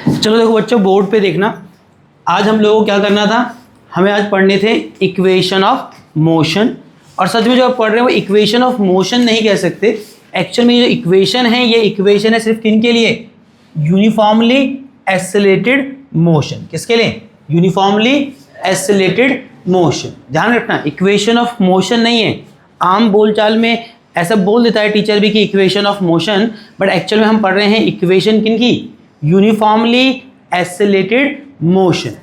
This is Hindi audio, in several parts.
चलो देखो बच्चों, बोर्ड पे देखना, आज हम लोगों को क्या करना था, हमें आज पढ़ने थे इक्वेशन ऑफ मोशन। और सच में जो आप पढ़ रहे हैं वो इक्वेशन ऑफ मोशन नहीं कह सकते, एक्चुअल में ये जो इक्वेशन है ये इक्वेशन है सिर्फ किन के लिए, यूनिफॉर्मली एसिलेटेड मोशन। किसके लिए, यूनिफॉर्मली एसिलेटेड मोशन। ध्यान रखना, इक्वेशन ऑफ मोशन नहीं है। आम बोलचाल में ऐसा बोल देता है टीचर भी कि equation of motion, but actual में हम पढ़ रहे हैं इक्वेशन किन की, यूनिफॉर्मली एसिलेटेड मोशन।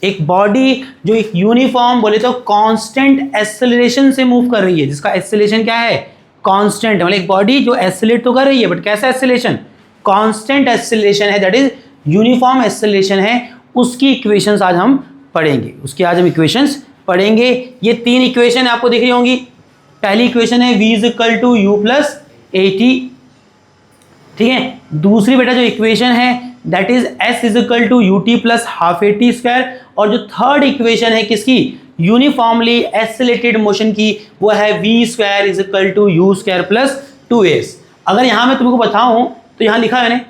एक बॉडी जो एक यूनिफॉर्म बोले तो कांस्टेंट एक्सेलरेशन से मूव कर रही है, जिसका एक्सेलरेशन क्या है, कांस्टेंट। मतलब एक बॉडी जो एक्सेलरेट तो कर रही है बट कैसा एक्सेलरेशन, कांस्टेंट एक्सेलरेशन है, दैट इज यूनिफॉर्म एक्सेलरेशन है, उसकी इक्वेशंस आज हम पढ़ेंगे। उसकी आज हम इक्वेशंस पढ़ेंगे। ये तीन इक्वेशन आपको दिख रही होंगी। पहली इक्वेशन है v equal to u plus a t, ठीक है। दूसरी बेटा जो इक्वेशन है that is s is equal to u t plus half a t square. और जो थर्ड इक्वेशन है किसकी, यूनिफॉर्मली एक्सेलरेटेड मोशन की, वो है v square is equal to u square plus 2s। अगर यहाँ मैं तुमको बताऊं तो यहाँ लिखा है मैंने,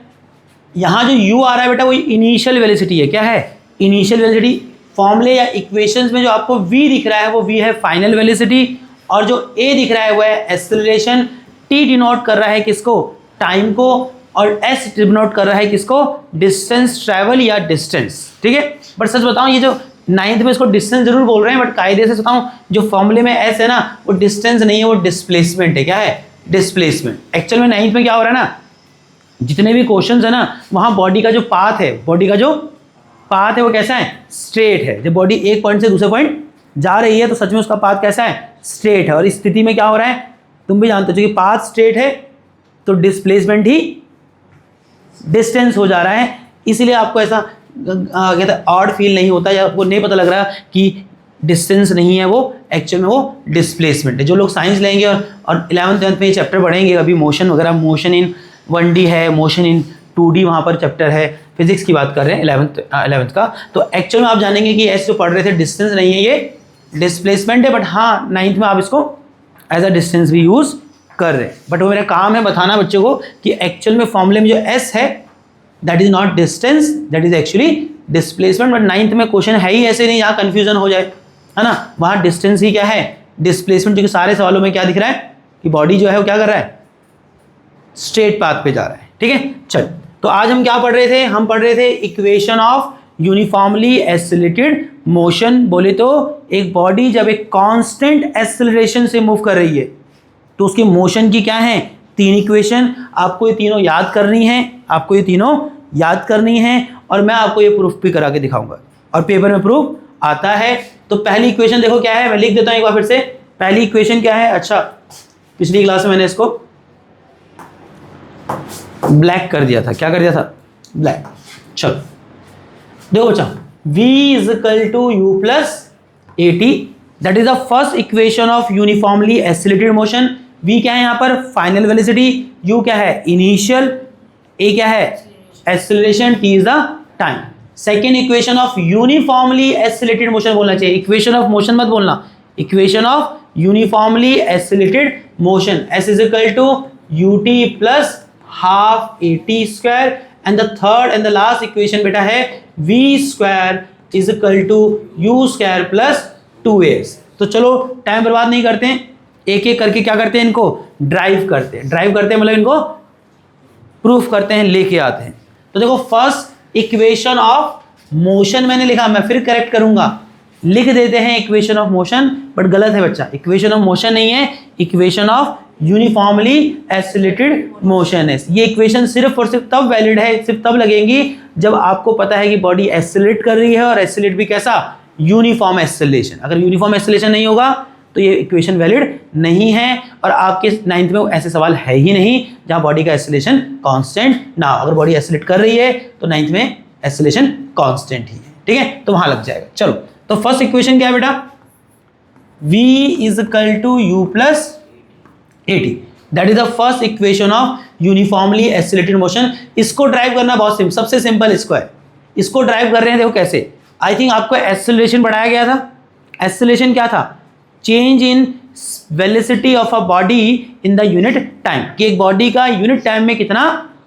यहाँ जो u आ रहा है बेटा वो इनिशियल वेलोसिटी है। क्या है, इनिशियल वेलोसिटी। फॉर्मूले या इक्वेशंस में जो आपको v दिख रहा है वो v है फाइनल वेलोसिटी, और जो a दिख रहा है वो है एक्सेलरेशन। t डिनोट कर रहा है किसको, टाइम को, और s डिनोट कर रहा है किसको, डिस्टेंस ट्रैवल या डिस्टेंस, ठीक है। बट सच बताऊं ये जो 9th में इसको डिस्टेंस जरूर बोल रहे हैं, बट कायदे से बताऊं जो फॉर्मूले में s है ना वो डिस्टेंस नहीं है, वो डिस्प्लेसमेंट है। क्या है, डिस्प्लेसमेंट। एक्चुअल में 9th में क्या हो रहा है ना, जितने भी क्वेश्चंस है ना वहाँ बॉडी का जो पाथ है, बॉडी का जो पाथ है वो कैसा है, स्ट्रेट है। जब बॉडी एक पॉइंट से दूसरे पॉइंट जा रही है तो सच में उसका पाथ कैसा है, स्ट्रेट है। और इस स्थिति में क्या हो रहा है, तुम भी जानते हो, क्योंकि पाथ स्ट्रेट है तो डिस्प्लेसमेंट ही डिस्टेंस हो जा रहा है। इसीलिए आपको ऐसा कहते हैं ऑड फील नहीं होता, या आपको नहीं पता लग रहा कि डिस्टेंस नहीं है, वो एक्चुअल में वो डिस्प्लेसमेंट है। जो लोग साइंस लेंगे और 11th 12th में ये चैप्टर पढ़ेंगे, अभी मोशन वगैरह, मोशन इन 1D है, मोशन इन 2D वहाँ पर चैप्टर है, फिजिक्स की बात कर रहे हैं 11th का, तो एक्चुअल में आप जानेंगे कि ऐसे जो पढ़ रहे थे डिस्टेंस नहीं है, ये डिस्प्लेसमेंट है। बट हाँ 9th में आप इसको एज अ डिस्टेंस भी यूज़ कर रहे हैं। बट वो मेरा काम है बताना बच्चों को कि एक्चुअल में फॉर्मूले में जो s है that is not distance, that is actually displacement. But 9th में क्वेश्चन है ही ऐसे नहीं यहाँ कन्फ्यूजन हो जाए, है ना। वहाँ डिस्टेंस ही क्या है, डिस्प्लेसमेंट। क्योंकि सारे सवालों में क्या दिख रहा है कि बॉडी जो है वो क्या कर रहा है, स्ट्रेट पाथ पे जा रहा है, ठीक है। चल, तो आज हम क्या पढ़ रहे थे, हम पढ़ रहे थे equation of uniformly accelerated motion. बोले तो एक बॉडी जब एक कांस्टेंट एक्सेलरेशन से मूव कर रही है तो उसके मोशन की क्या है, तीन इक्वेशन। आपको ये तीनों याद करनी है, आपको ये तीनों याद करनी है, और मैं आपको ये प्रूफ भी करा के दिखाऊंगा, और पेपर में प्रूफ आता है। तो पहली इक्वेशन देखो क्या है, मैं लिख देता हूँ एक बार फिर से। पहली इक्वेशन क्या है, अच्छा पिछली क्लास में मैंने इसको ब्लैक कर दिया था, क्या कर दिया था, ब्लैक। चलो देखो बच्चा, v is equal to u plus a t, that is the first equation of uniformly accelerated motion. v क्या है यहाँ पर, फाइनल वेलोसिटी, u क्या है, इनिशियल, a क्या है, acceleration, t is the time. Second equation of uniformly accelerated motion बोलना चाहिए, इक्वेशन ऑफ मोशन मत बोलना, equation of uniformly accelerated motion. s is equal to u t plus half a t square, and the third and the last equation बेटा है v square is equal to u square plus 2s। तो चलो टाइम बर्बाद नहीं करते हैं, एक एक करके क्या करते हैं, इनको ड्राइव करते हैं। ड्राइव करते हैं मतलब इनको प्रूफ करते हैं, लेके आते हैं। तो देखो फर्स्ट इक्वेशन ऑफ मोशन मैंने लिखा, मैं फिर करेक्ट करूंगा, लिख देते हैं इक्वेशन ऑफ मोशन, बट गलत है बच्चा, इक्वेशन ऑफ मोशन नहीं है, equation of uniformly accelerated motion है। ये इक्वेशन सिर्फ और सिर्फ तब वैलिड है, सिर्फ तब लगेंगी जब आपको पता है कि बॉडी एक्सेलरेट कर रही है, और एक्सेलरेट भी कैसा, यूनिफॉर्म एक्सेलरेशन। अगर यूनिफॉर्म एक्सेलरेशन नहीं होगा तो ये इक्वेशन वैलिड नहीं है, और आपके 9th में ऐसे सवाल है ही नहीं जहाँ बॉडी का एक्सेलरेशन कांस्टेंट ना हो। अगर बॉडी एक्सेलरेट कर रही है तो 9th में एक्सेलरेशन कांस्टेंट ही है, ठीक है, तो वहाँ लग जाएगा। चलो, तो फर्स्ट इक्वेशन क्या है बेटा, v is equal to u plus a t, that is the first equation of uniformly accelerated motion. इसको ड्राइव करना बहुत सिंपल, सबसे सिंपल इसको है। इसको ड्राइव कर रहे हैं, देखो कैसे, आई थिंक आपको एक्सेलरेशन बढ़ाया गया था। एक्सेलरेशन क्या था, change in velocity of a body in the unit time, कि एक बॉडी का यूनिट टाइम में कितना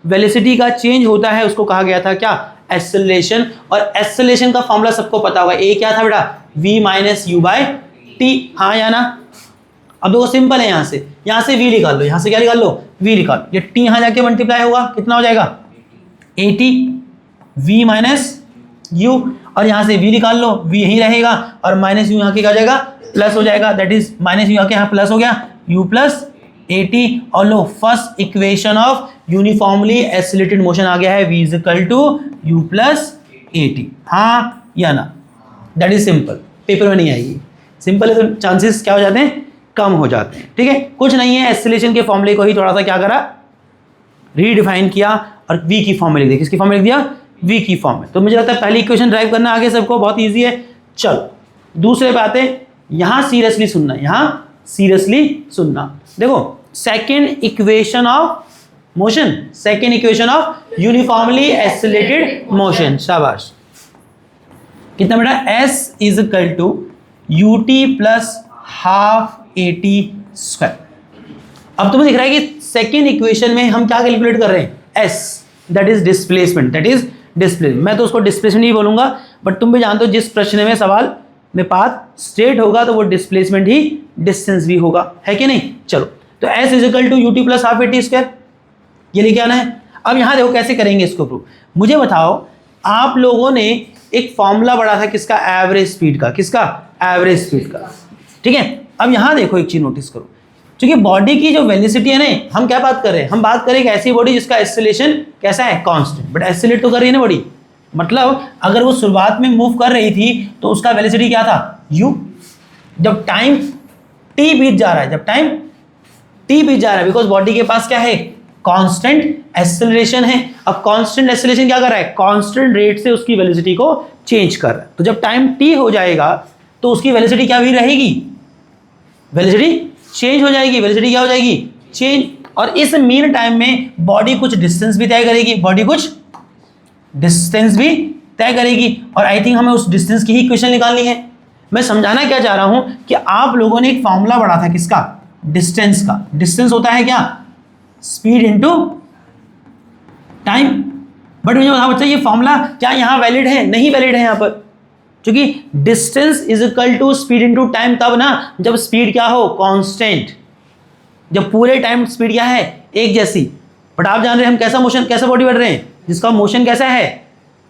वेलोसिटी का चेंज होता है, उसको कहा गया था क्या, एक्सेलरेशन, और एक्सेलरेशन का फॉर्मूला सबको पता होगा, ए क्या था बेटा, v minus u by t, हाँ या ना। अब देखो सिंपल है, यहाँ से v निकाल लो, यहाँ से क्या निकाल लो, v निकाल, ये t यहाँ जाके मल्टीप्लाई होगा, कितना हो जाएगा 80 v माइनस u, और यहाँ से v निकाल लो, v यही रहेगा और माइनस u यहाँ के क्या हो जाएगा, प्लस हो जाएगा, दैट इज माइनस u यहाँ के यहाँ प्लस हो गया, u प्लस 80, और लो first equation of uniformly accelerated motion आ गया है, v is equal to u plus 80, हाँ या ना। दैट इज सिंपल, पेपर में नहीं आएगी, सिंपल है तो चांसेस क्या हो जाते हैं, कम हो जाते हैं, ठीक है। कुछ नहीं है, एक्सेलरेशन के फॉर्मूले को ही थोड़ा सा क्या करा, रीडिफाइन किया और v की फॉर्म में लिख दिया, किसकी फॉर्म में लिख दिया, v की फॉर्म में। तो मुझे लगता है पहली इक्वेशन ड्राइव करना आगे सबको बहुत ईजी है। चलो दूसरे पे आते हैं, यहाँ सीरियसली सुनना, यहाँ सीरियसली सुनना। देखो second equation of motion, second equation of uniformly accelerated motion, शाबाश। कितना बेटा, s is equal to u t plus half AT square. अब तुम्हें दिख रहा है कि सेकेंड इक्वेशन में हम क्या कैलकुलेट कर रहे हैं, s, that is displacement, that is displacement. मैं तो उसको डिस्प्लेसमेंट ही बोलूंगा, बट तुम भी जानते हो जिस प्रश्न में सवाल में पाथ स्ट्रेट होगा तो वो डिस्प्लेसमेंट ही डिस्टेंस भी होगा, है कि नहीं। चलो तो s is equal to u t plus half AT square, ये लेके आना है। अब यहाँ देखो कैसे करेंगे इसको प्रूव, मुझे बताओ, आप लोगों ने एक फॉर्मूला पढ़ा था किसका, एवरेज स्पीड का, किसका, एवरेज स्पीड का, ठीक है। अब यहाँ देखो एक चीज नोटिस करो, क्योंकि बॉडी की जो वेलोसिटी है ना, हम क्या बात कर रहे हैं, हम बात करें एक ऐसी बॉडी जिसका एक्सेलरेशन कैसा है, कांस्टेंट, बट एक्सेलरेट तो कर रही है ना बॉडी, मतलब अगर वो शुरुआत में मूव कर रही थी तो उसका वेलोसिटी क्या था, u। जब टाइम t बीत जा रहा है, जब टाइम t बीत जा रहा है, बिकॉज बॉडी के पास क्या है, कांस्टेंट एक्सेलरेशन है। अब कांस्टेंट एक्सेलरेशन क्या कर रहा है, कांस्टेंट रेट से उसकी वेलोसिटी को चेंज कर रहा है। तो जब टाइम t हो जाएगा तो उसकी वेलोसिटी क्या भी रहेगी, वेलोसिटी चेंज हो जाएगी, वेलोसिटी क्या हो जाएगी, चेंज। और इस मीन टाइम में बॉडी कुछ डिस्टेंस भी तय करेगी, बॉडी कुछ डिस्टेंस भी तय करेगी, और आई थिंक हमें उस डिस्टेंस की ही इक्वेशन निकालनी है। मैं समझाना क्या चाह रहा हूं कि आप लोगों ने एक फॉर्मूला पढ़ा था किसका, डिस्टेंस का। डिस्टेंस होता है क्या, स्पीड इनटू टाइम। बट मुझे बताओ बच्चा, ये फॉर्मूला क्या यहाँ वैलिड है, नहीं वैलिड है यहाँ पर, क्योंकि distance is equal to speed into time तब ना जब स्पीड क्या हो, कांस्टेंट, जब पूरे टाइम स्पीड क्या है, एक जैसी। बट आप जान रहे हैं हम कैसा मोशन, कैसा बॉडी बढ़ रहे हैं, जिसका मोशन कैसा है,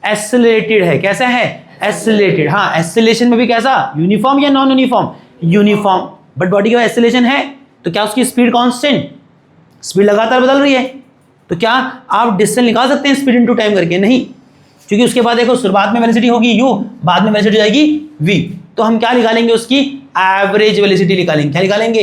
एक्सेलरेटेड है, कैसा है, एक्सेलरेटेड। हाँ, एक्सेलरेशन में भी कैसा, यूनिफॉर्म या non uniform, uniform. But body का एक्सेलरेशन है तो क्या उसकी स्पीड कांस्टेंट, स्पीड लगातार बदल रही है, तो क्या आप डिस्टेंस निकाल सकते हैं स्पीड इनटू टाइम करके, नहीं, क्योंकि उसके बाद देखो शुरुआत में वेलोसिटी होगी u, बाद में वेलोसिटी जाएगी v। तो हम क्या निकालेंगे, उसकी एवरेज वेलोसिटी निकालेंगे। क्या निकालेंगे,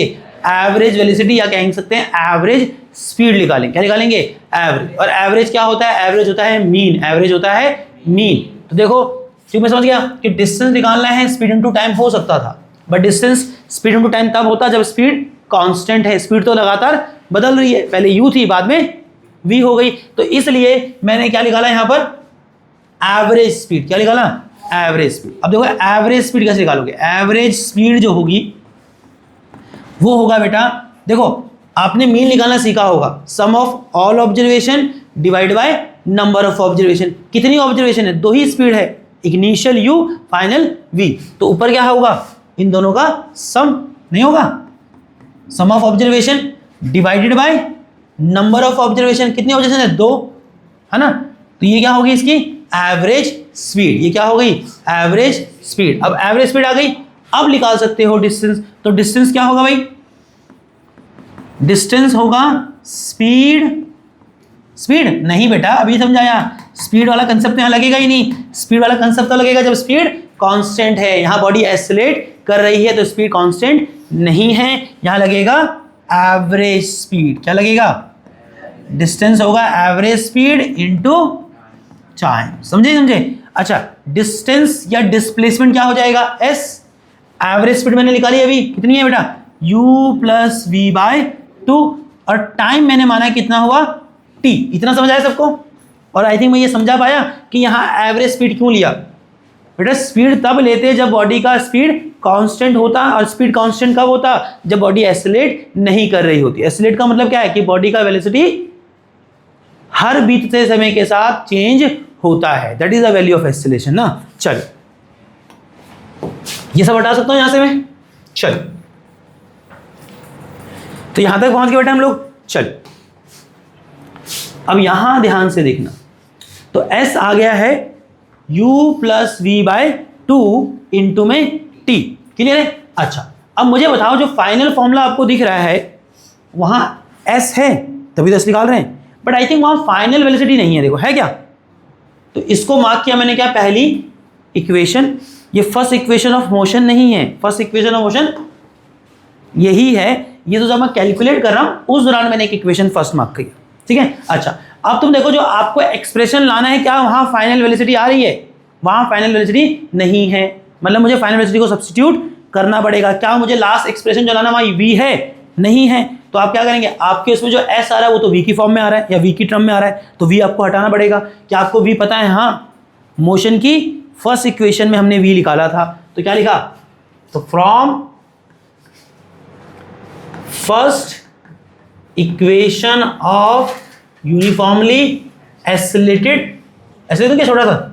एवरेज वेलोसिटी, या कह सकते हैं एवरेज स्पीड निकालेंगे। क्या निकालेंगे, एवरेज। और एवरेज क्या होता है, एवरेज होता है मीन, एवरेज होता है मीन। तो देखो क्योंकि मैं समझ गया कि डिस्टेंस निकालना है स्पीड इनटू टाइम हो सकता था, but distance speed into time तब होता जब स्पीड कांस्टेंट है, स्पीड तो लगातार बदल रही है, पहले u थी बाद में v हो गई। तो इसलिए मैंने क्या निकाला यहाँ पर, एवरेज स्पीड। क्या निकाला, एवरेज स्पीड। अब देखो एवरेज स्पीड कैसे निकालोगे, एवरेज स्पीड जो होगी वो होगा बेटा, देखो आपने मीन निकालना सीखा होगा, sum of all observation divide by number of observation. कितनी ऑब्जर्वेशन है, दो ही स्पीड है, इनिशियल u, फाइनल v। तो ऊपर क्या होगा, इन दोनों का सम नहीं होगा, sum of observation divided by number of observation. कितनी ऑब्जर्वेशन है, दो, है ना। तो ये क्या होगी इसकी एवरेज स्पीड, ये क्या हो गई, एवरेज स्पीड। अब एवरेज स्पीड आ गई, अब निकाल सकते हो डिस्टेंस। तो डिस्टेंस क्या होगा भाई, डिस्टेंस होगा स्पीड, स्पीड नहीं बेटा अभी समझाया, स्पीड वाला कंसेप्ट यहाँ लगेगा ही नहीं। स्पीड वाला कंसेप्ट तो लगेगा जब स्पीड कांस्टेंट है, यहाँ बॉडी एक्सेलरेट कर रही है तो स्पीड कांस्टेंट नहीं है, यहाँ लगेगा एवरेज स्पीड। क्या लगेगा, डिस्टेंस होगा एवरेज स्पीड इनटू टाइम। समझे। अच्छा, डिस्टेंस या डिस्प्लेसमेंट क्या हो जाएगा, s। एवरेज स्पीड मैंने निकाली अभी, कितनी है बेटा, u प्लस वी बाय 2, और टाइम मैंने माना कितना हुआ, t। इतना समझ आया सबको। और आई थिंक मैं ये समझा पाया कि यहाँ एवरेज स्पीड क्यों लिया बेटा। स्पीड तब लेते जब बॉडी का स्पीड कांस्टेंट होता, और स्पीड कांस्टेंट कब होता, जब बॉडी एक्सेलरेट नहीं कर रही होती। एक्सेलरेट का मतलब क्या है कि बॉडी का वेलोसिटी हर बीतते समय के साथ चेंज होता है, that is the value of acceleration ना। चलो ये सब हटा सकता हूं यहां से मैं, चलो तो यहां तक पहुंच गए बेटा हम लोग। चलो अब यहां ध्यान से देखना, तो s आ गया है u plus v by 2 into में t, क्लियर है। अच्छा अब मुझे बताओ जो फाइनल फॉर्मूला आपको दिख रहा है वहां s है तभी तो s निकाल रहे हैं, बट आई थिंक वहां फाइनल वेलोसिटी नहीं है, देखो है क्या। तो इसको मार्क किया मैंने क्या, पहली इक्वेशन, ये फर्स्ट इक्वेशन ऑफ मोशन नहीं है, फर्स्ट इक्वेशन ऑफ मोशन यही है, ये तो जब मैं कैलकुलेट कर रहा हूं उस दौरान मैंने एक इक्वेशन फर्स्ट मार्क किया, ठीक है। अच्छा अब तुम देखो जो आपको एक्सप्रेशन लाना है, क्या वहां फाइनल वेलोसिटी आ रही है, वहां फाइनल वेलोसिटी नहीं है, मतलब मुझे फाइनल वेलोसिटी को सब्स्टिट्यूट करना पड़ेगा। क्या मुझे लास्ट एक्सप्रेशन जो लाना वहां v है, नहीं है, तो आप क्या करेंगे, आपके उसमें जो s आ रहा है वो तो v की फॉर्म में आ रहा है या v की टर्म में आ रहा है, तो v आपको हटाना पड़ेगा। क्या आपको v पता है, हाँ मोशन की फर्स्ट इक्वेशन में हमने v निकाला था, तो क्या लिखा, तो from first equation of uniformly accelerated, ऐसे तो क्या छोटा था,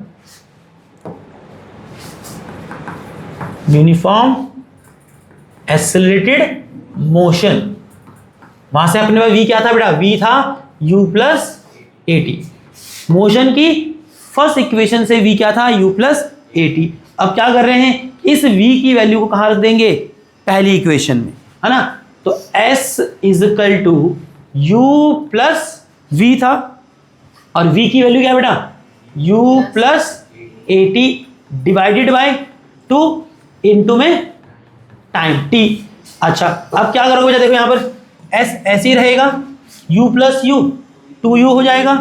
यूनिफॉर्म एक्सेलरेटेड मोशन, वहां से अपने पास v क्या था बेटा, v था u plus a T, motion की फर्स्ट इक्वेशन से v क्या था, u प्लस ए टी। अब क्या कर रहे हैं, इस v की वैल्यू को कहां रख देंगे, पहली इक्वेशन में, है ना। तो s is equal to u plus v था, और v की वैल्यू क्या है बेटा, u plus a T divided by 2 into में टाइम t। अच्छा अब क्या करोगे बेटा, देखो यहां पर s ऐसे ही रहेगा, u प्लस u 2u हो जाएगा,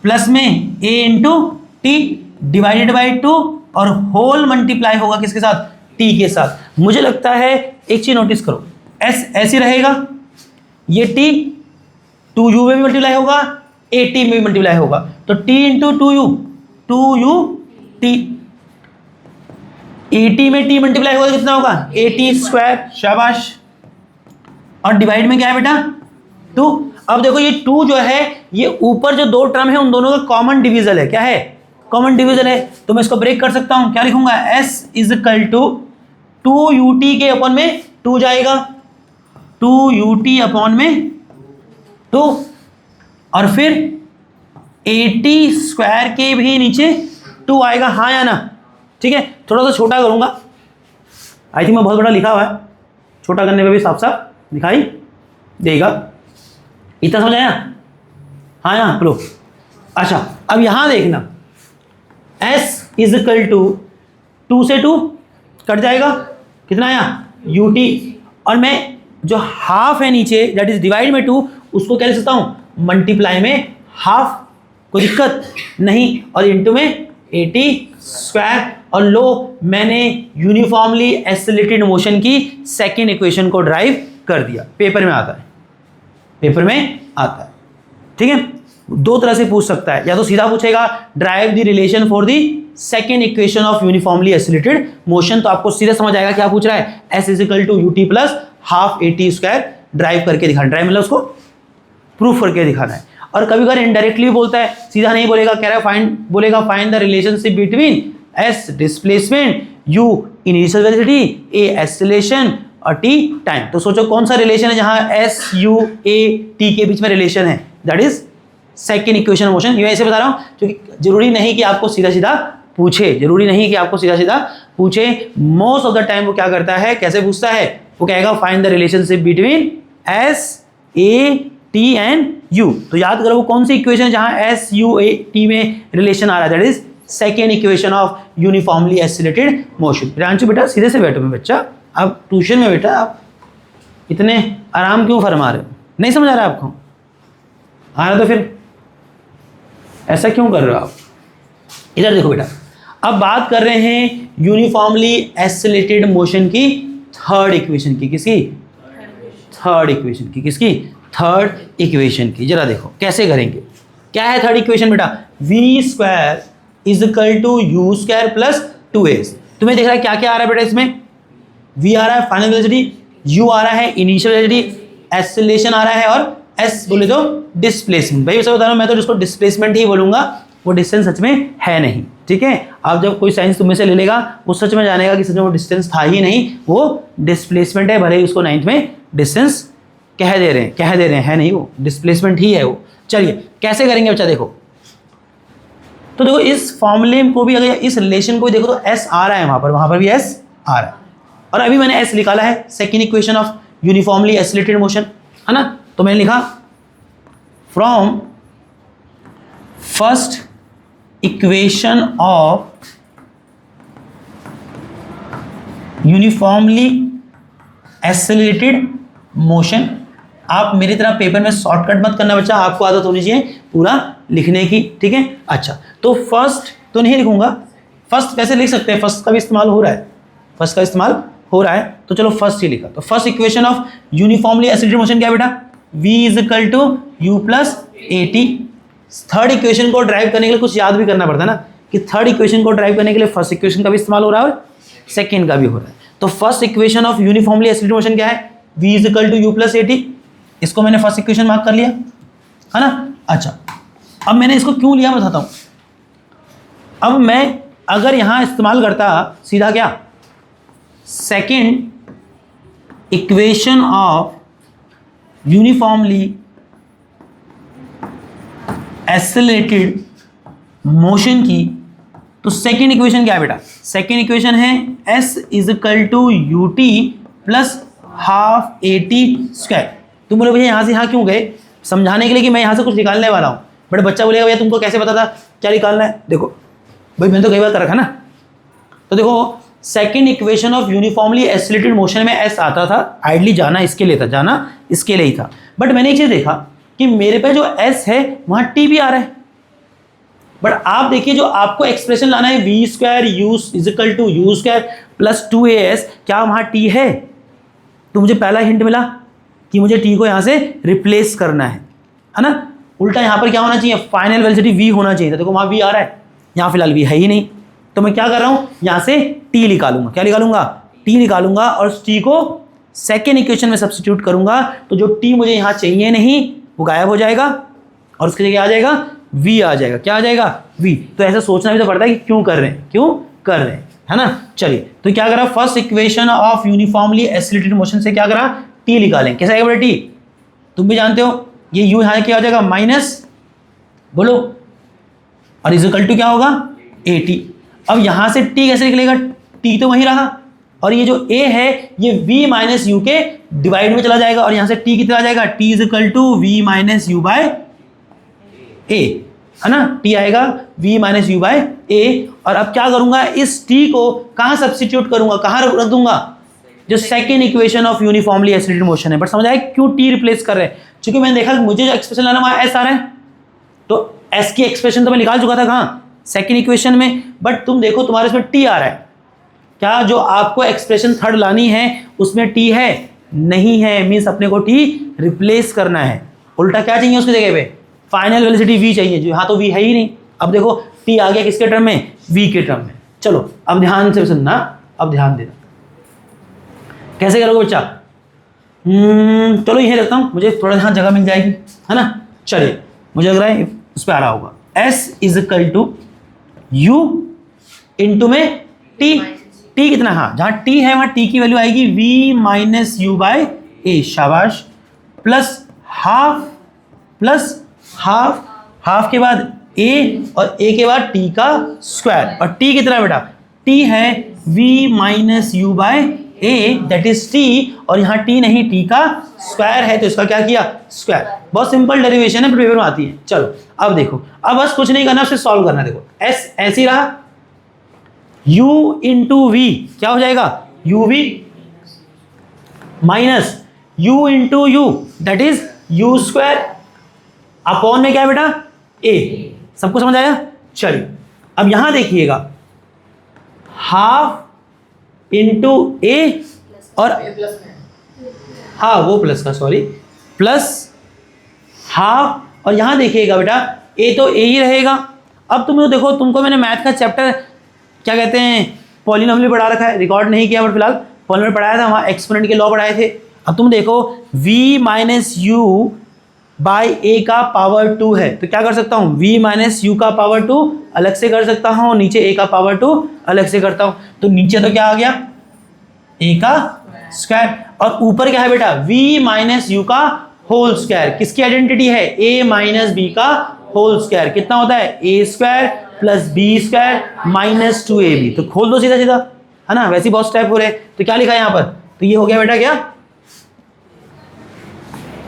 प्लस में a into T divided by 2 और होल मल्टीप्लाई होगा किसके साथ, t के साथ। मुझे लगता है एक चीज नोटिस करो, s ऐसे रहेगा, ये t 2u में भी मल्टीप्लाई होगा, a t में भी मल्टीप्लाई होगा, तो t into 2u t, A T में टी मल्टीप्लाई होगा कितना होगा, ए टी स्क्वायर, शाबाश, और डिवाइड में क्या है बेटा 2। अब देखो ये 2 जो है ये ऊपर जो दो टर्म है उन दोनों का कॉमन डिविजल है, क्या है, कॉमन डिविजल है, तो मैं इसको ब्रेक कर सकता हूं, क्या लिखूंगा, s is equal to 2ut के अपॉन में 2 जाएगा, 2ut अपॉन में 2, और फिर ए टी स्क्वायर के भी नीचे 2 आएगा, हाँ या ना, ठीक है। थोड़ा सा छोटा करूंगा, आई थिंक मैं बहुत बड़ा लिखा हुआ है, छोटा करने पे भी साफ साफ दिखाई देगा, इतना समझ आया, हाँ या लो। अच्छा अब यहां देखना, s इज इक्वल टू 2 से 2 कट जाएगा, कितना आया ut, और मैं जो हाफ है नीचे दैट इज डिवाइड में 2 उसको क्या लिख सकता हूं, मल्टीप्लाई में हाफ, कोई दिक्कत नहीं, और इंटू में 80 स्क्वायर, और लो मैंने यूनिफॉर्मली एक्सेलरेटेड मोशन की सेकेंड इक्वेशन को ड्राइव कर दिया, पेपर में आता है, पेपर में आता है, ठीक है। दो तरह से पूछ सकता है, या तो सीधा पूछेगा drive the relation for the second equation of uniformly accelerated motion, तो आपको सीधे समझ आएगा क्या पूछ रहा है, s is equal to u t plus half a t square, drive करके दिखाना, ड्राइव मतलब उसको प्रूफ करके दिखाना है। और कभी कभी इनडायरेक्टली बोलता है, सीधा नहीं बोलेगा, कह रहा है फाइंड, बोलेगा find the relationship between s displacement, u initial velocity, a acceleration और t टाइम। तो सोचो कौन सा रिलेशन है जहां s u a t के बीच में रिलेशन है, that is second equation of motion. ये ऐसे बता रहा हूं क्योंकि जरूरी नहीं कि आपको सीधा सीधा पूछे, जरूरी नहीं कि आपको सीधा सीधा पूछे, मोस्ट ऑफ द टाइम वो क्या करता है, कैसे पूछता है, वो कहेगा find the relationship between s a t and u। तो याद करो वो कौन सी इक्वेशन है जहां s u a t में रिलेशन आ रहा है, that is second equation of uniformly accelerated motion. Priyanshu बेटा सीधे से बैठो, में बच्चा आप ट्यूशन में बेटा आप इतने आराम क्यों फरमा रहे हो, नहीं समझ आ रहा आपको, आ रहा तो फिर ऐसा क्यों कर रहे हो आप। इधर देखो बेटा, अब बात कर रहे हैं यूनिफॉर्मली एक्सेलरेटेड मोशन की थर्ड इक्वेशन की, किसकी, थर्ड इक्वेशन की, किसकी, थर्ड इक्वेशन की। जरा देखो कैसे करेंगे, क्या है थर्ड इक्वेशन बेटा, v square is equal to u square plus 2s। तुम्हें देख रहा है क्या क्या आ रहा है बेटा, इसमें v आ रहा है फाइनल वेलोसिटी, u आ रहा है इनिशियल वेलोसिटी, एक्सेलरेशन आ रहा है, और s बोले तो डिस्प्लेसमेंट। भाई वैसे बता रहा हूं मैं तो इसको डिस्प्लेसमेंट ही बोलूंगा, वो डिस्टेंस सच में है नहीं। ठीक है, अब जब कोई साइंस तुम में से ले लेगा वो सच में जानेगा कि सच में वो डिस्टेंस था ही नहीं, वो डिस्प्लेसमेंट है, भले ही उसको 9th में डिस्टेंस कह दे रहे हैं, है नहीं, वो डिस्प्लेसमेंट ही है वो। चलिए कैसे करेंगे बच्चा, देखो तो देखो इस फॉर्मूले को भी, अगर इस रिलेशन को भी देखो तो एस आ रहा है वहां पर भी एस आ रहा है, और अभी मैंने एस निकाला है second equation of uniformly accelerated motion, है ना। तो मैंने लिखा from first equation of uniformly accelerated motion. आप मेरी तरह पेपर में शॉर्टकट मत करना बच्चा, आपको आदत होनी चाहिए पूरा लिखने की। ठीक है, अच्छा तो फर्स्ट तो नहीं लिखूंगा, फर्स्ट कैसे लिख सकते हैं, फर्स्ट का भी इस्तेमाल हो रहा है, फर्स्ट का इस्तेमाल हो रहा है, तो चलो फर्स्ट ही लिखा। तो first equation of uniformly accelerated motion क्या है बेटा, v is equal to u plus a t. Third equation को ड्राइव करने के लिए कुछ याद भी करना पड़ता है ना, कि थर्ड इक्वेशन को ड्राइव करने के लिए फर्स्ट इक्वेशन का भी इस्तेमाल हो रहा है और सेकेंड का भी हो रहा है। तो first equation of uniformly accelerated motion क्या है, v is equal to u plus a t. इसको मैंने फर्स्ट इक्वेशन मार्क कर लिया, है ना। अच्छा अब मैंने इसको क्यों लिया बताता हूं। अब मैं अगर यहां इस्तेमाल करता सीधा क्या, second equation of uniformly accelerated motion की, तो सेकेंड इक्वेशन क्या है बेटा, सेकेंड इक्वेशन है s is equal to u t plus half a t square. तुम बोले भैया यहाँ से यहाँ क्यों गए, समझाने के लिए कि मैं यहाँ से कुछ निकालने वाला हूँ। बट बच्चा बोलेगा भैया तुमको कैसे पता था क्या निकालना है। देखो भाई मैंने तो कई बार कर रखा ना। तो देखो second equation of uniformly accelerated motion में एस आता था, आइडली जाना इसके लिए था, जाना इसके लिए ही था। बट मैंने एक चीज़ देखा कि मेरे पे जो एस है वहाँ टी भी आ रहा है। बट आप देखिए जो आपको एक्सप्रेशन लाना है v square u is equal to u square plus 2as, क्या वहाँ टी है। तो मुझे पहला हिंट मिला कि मुझे टी को यहाँ से रिप्लेस करना है ना। उल्टा यहाँ पर क्या होना चाहिए, फाइनल वेलोसिटी v होना चाहिए था। देखो वहाँ v आ रहा है, यहाँ फिलहाल v है ही नहीं। तो मैं क्या कर रहा हूँ, यहाँ से t निकालूंगा। क्या निकालूंगा, t निकालूंगा और t को सेकेंड इक्वेशन में सब्स्टिट्यूट करूंगा। तो जो t मुझे यहाँ चाहिए नहीं वो गायब हो जाएगा और उसकी जगह आ जाएगा v आ जाएगा। क्या आ जाएगा, v। तो ऐसा सोचना भी तो पड़ता है कि क्यों कर रहे हैं, क्यों कर रहे हैं, है ना। चलिए तो क्या करा, first equation of uniformly accelerated motion से क्या करा, t निकालें। कैसे आएगा बेटा t, तुम भी जानते हो ये u यहाँ क्या हो जाएगा माइनस, बोलो, और इज इक्वल टू क्या होगा ए टी। अब यहाँ से t कैसे निकलेगा, t तो वहीं रहा और ये जो a है ये v माइनस यू के डिवाइड में चला जाएगा और यहाँ से t कितना आ जाएगा, t is equal to v minus u by a, है ना। t आएगा v minus u by a. और अब क्या करूंगा, इस t को कहाँ सब्स्टिट्यूट करूंगा, कहाँ रख दूंगा, जो second equation of uniformly accelerated motion है। बट समझ आया क्यों t रिप्लेस कर रहे हैं, क्योंकि मैंने देखा कि मुझे जो एक्सप्रेशन लाना वहाँ s आ रहा है। तो s की एक्सप्रेशन तो मैं निकाल चुका था कहाँ, सेकेंड इक्वेशन में। बट तुम देखो तुम्हारे इसमें t आ रहा है, क्या जो आपको एक्सप्रेशन थर्ड लानी है उसमें t है, नहीं है। मीन्स अपने को t रिप्लेस करना है। उल्टा क्या चाहिए उसकी जगह पे, फाइनल वेलोसिटी v चाहिए, जो यहाँ तो v है ही नहीं। अब देखो t आ गया किसके टर्म में, v के टर्म में। चलो अब ध्यान से सुनना, अब ध्यान देना कैसे करोगे बच्चा। चलो यही रखता हूँ, मुझे थोड़ा यहाँ जगह मिल जाएगी, है ना। चलिए मुझे लग रहा है उस पर आ रहा होगा, s is equal to u into में t। t कितना, हाँ जहाँ t है वहाँ t की वैल्यू आएगी v माइनस यू बाय ए, शाबाश, प्लस हाफ हाफ के बाद a और a के बाद t का स्क्वायर। और t कितना है बेटा, t है v minus u by a that is t, और यहाँ t नहीं t का स्क्वायर है तो इसका क्या किया, स्क्वायर। बहुत सिंपल डेरिवेशन है, पेपर में आती है। चलो अब देखो, अब बस कुछ नहीं करना, सिर्फ सॉल्व करना। देखो s ऐसे ही रहा, u इंटू वी क्या हो जाएगा, uv minus u into you that is u square upon में क्या है बेटा a। सबको समझ आया। चलिए अब यहां देखिएगा, हाफ इंटू ए और हाँ वो प्लस का, सॉरी, प्लस हाफ, और यहां देखिएगा बेटा a तो a ही रहेगा। अब तुम देखो, तुमको मैंने मैथ का चैप्टर क्या कहते हैं पॉलिनोमियल पढ़ा रखा है, रिकॉर्ड नहीं किया बट फिलहाल पॉलिनोमियल पढ़ाया था, वहाँ एक्सपोनेंट के लॉ पढ़ाए थे। अब तुम देखो v माइनस यू बाय ए का पावर 2 है, तो क्या कर सकता हूँ, v माइनस यू का पावर 2 अलग से कर सकता हूँ, नीचे a का पावर 2 अलग से करता हूँ, तो नीचे तो क्या आ गया a का स्क्वायर, और ऊपर क्या है बेटा v माइनस यू का होल स्क्वायर। किसकी आइडेंटिटी है, a माइनस बी का होल स्क्वायर, कितना होता है a square plus b square minus 2ab। तो खोल दो सीधा सीधा, है ना, वैसे ही बहुत स्टेप हो रहे, तो क्या लिखा है यहाँ पर, तो ये हो गया बेटा क्या,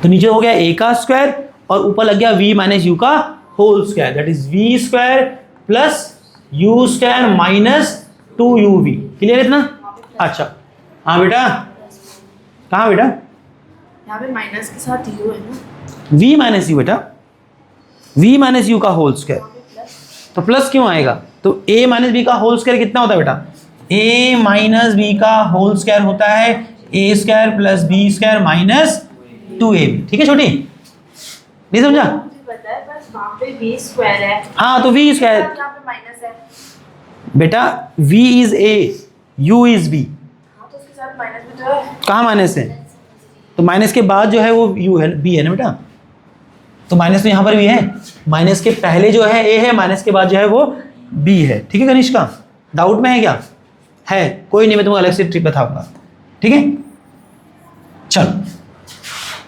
तो नीचे हो गया a का स्क्वायर और ऊपर लग गया v माइनस यू का whole square, that is v square plus u square minus 2uv। Clear है इतना? अच्छा हाँ बेटा, कहाँ बेटा, यहाँ पे माइनस के साथ यू है ना, v माइनस यू बेटा, v माइनस यू का होल स्क्वायर, तो प्लस क्यों आएगा, तो a माइनस बी का होल स्क्वायर कितना होता है बेटा, a माइनस बी का होल स्क्वायर होता है a square plus b square minus 2ab। ठीक है छोटी, नहीं समझा? मुझे पता है, बस वहाँ पे v स्क्वायर है, हाँ तो v स्क्वायर यहाँ पे माइनस है, बेटा, v is a, u is b, हाँ तो उसके साथ माइनस भी तो है, कहाँ माइनस है, तो माइनस के बाद जो है वो u है, b है ना बेटा, तो माइनस तो यहाँ पर भी है, माइनस के पहले जो है a है, माइनस के बाद जो है वो b है। ठीक है कनिष्का, डाउट में है क्या, है कोई नहीं, मैं तुमको अलग से ट्रिक बताऊंगा। ठीक है चलो,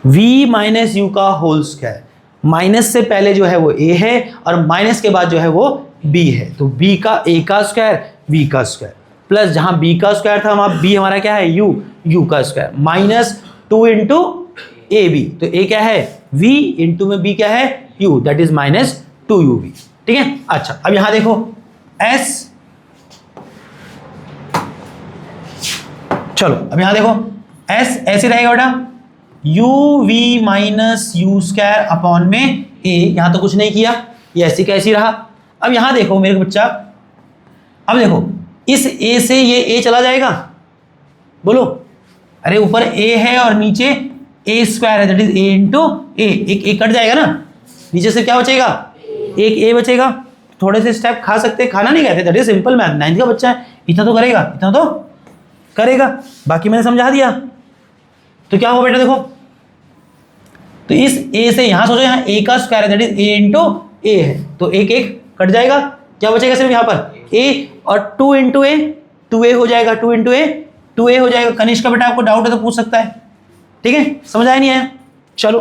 v माइनस यू का होल स्क्वायर, माइनस से पहले जो है वो a है और माइनस के बाद जो है वो b है, तो b का a का स्क्वायर v का स्क्वायर प्लस जहां b का स्क्वायर था वहां b हमारा क्या है u का square minus 2 into a b, तो a क्या है v इंटू में b क्या है u, that is minus 2uv। ठीक है अच्छा, अब यहां देखो s, चलो अब यहां देखो s ऐसे रहेगा बेटा, u v minus u square upon में a, यहां तो कुछ नहीं किया, ये ऐसी कैसी रहा। अब यहां देखो मेरे बच्चा, अब देखो इस a से ये a चला जाएगा, बोलो, अरे ऊपर a है और नीचे a स्क्वायर है, दैट इज a इंटू ए, एक a कट जाएगा ना, नीचे से क्या बचेगा, एक a बचेगा। थोड़े से स्टेप खा सकते, खाना नहीं कहते, that is simple math, 9th का बच्चा है, इतना तो करेगा, इतना तो करेगा, बाकी मैंने समझा दिया। तो क्या हुआ बेटा देखो, तो इस a से यहां सोचो, यहाँ a का स्क्वायर है, दैट इज a इंटू ए है, तो एक एक कट जाएगा, क्या बचेगा सिर्फ यहाँ पर a, और 2 इंटू ए 2a हो जाएगा, 2 इंटू ए 2a हो जाएगा। कनिष्क का बेटा आपको डाउट है तो पूछ सकता है, ठीक है, समझ आया नहीं आया? चलो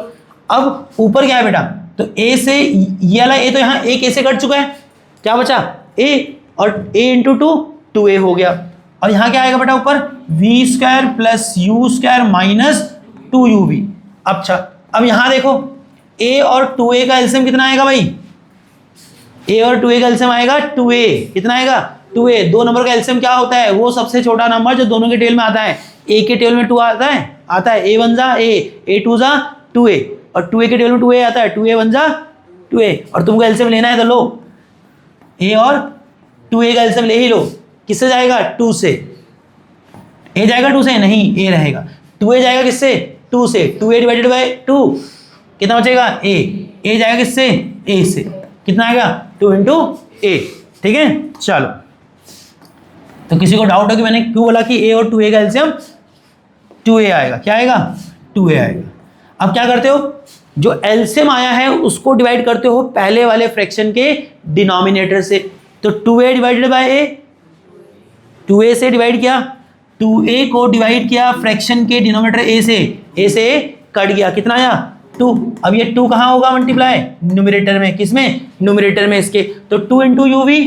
अब ऊपर क्या है बेटा, तो a से ये वाला a, तो यहाँ एक a से कट चुका है, क्या बचा a, और a इंटू 2 2a हो गया, और यहाँ क्या आएगा बेटा ऊपर v square plus u square minus 2uv। अच्छा अब यहाँ देखो a और 2a का एलसीएम कितना आएगा भाई, a और 2a का एलसीएम आएगा 2a, कितना आएगा 2a। दो नंबर का एलसीएम क्या होता है, वो सबसे छोटा नंबर जो दोनों के टेबल में आता है, a के टेबल में 2 आता है, a 1 जा a 2 जा 2a, और 2a के टेबल में 2a आता है, 2a 1 जा 2a, और तुमको एलसीएम लेना है तो लो, a और 2a का एलसीएम ले ही लो, किससे जाएगा 2 से, a जाएगा 2 से, नहीं a रहेगा, 2a जाएगा किससे 2 से, 2a डिवाइडेड बाय 2 कितना बचेगा a जाएगा किससे a से, कितना आएगा 2 इंटू ए। ठीक है चलो, तो किसी को डाउट है कि मैंने क्यों बोला कि a और 2a का एलसीएम 2a आएगा, क्या आएगा 2a आएगा। अब क्या करते हो, जो एलसीएम आया है उसको डिवाइड करते हो पहले वाले फ्रैक्शन के डिनोमिनेटर से, तो 2a divided by a, 2a से डिवाइड किया, 2a को डिवाइड किया फ्रैक्शन के डिनोमिनेटर a से कट गया, कितना आया 2। अब ये 2 कहाँ होगा मल्टीप्लाई, न्यूमरेटर में, किसमें न्यूमरेटर में इसके, तो 2 into u v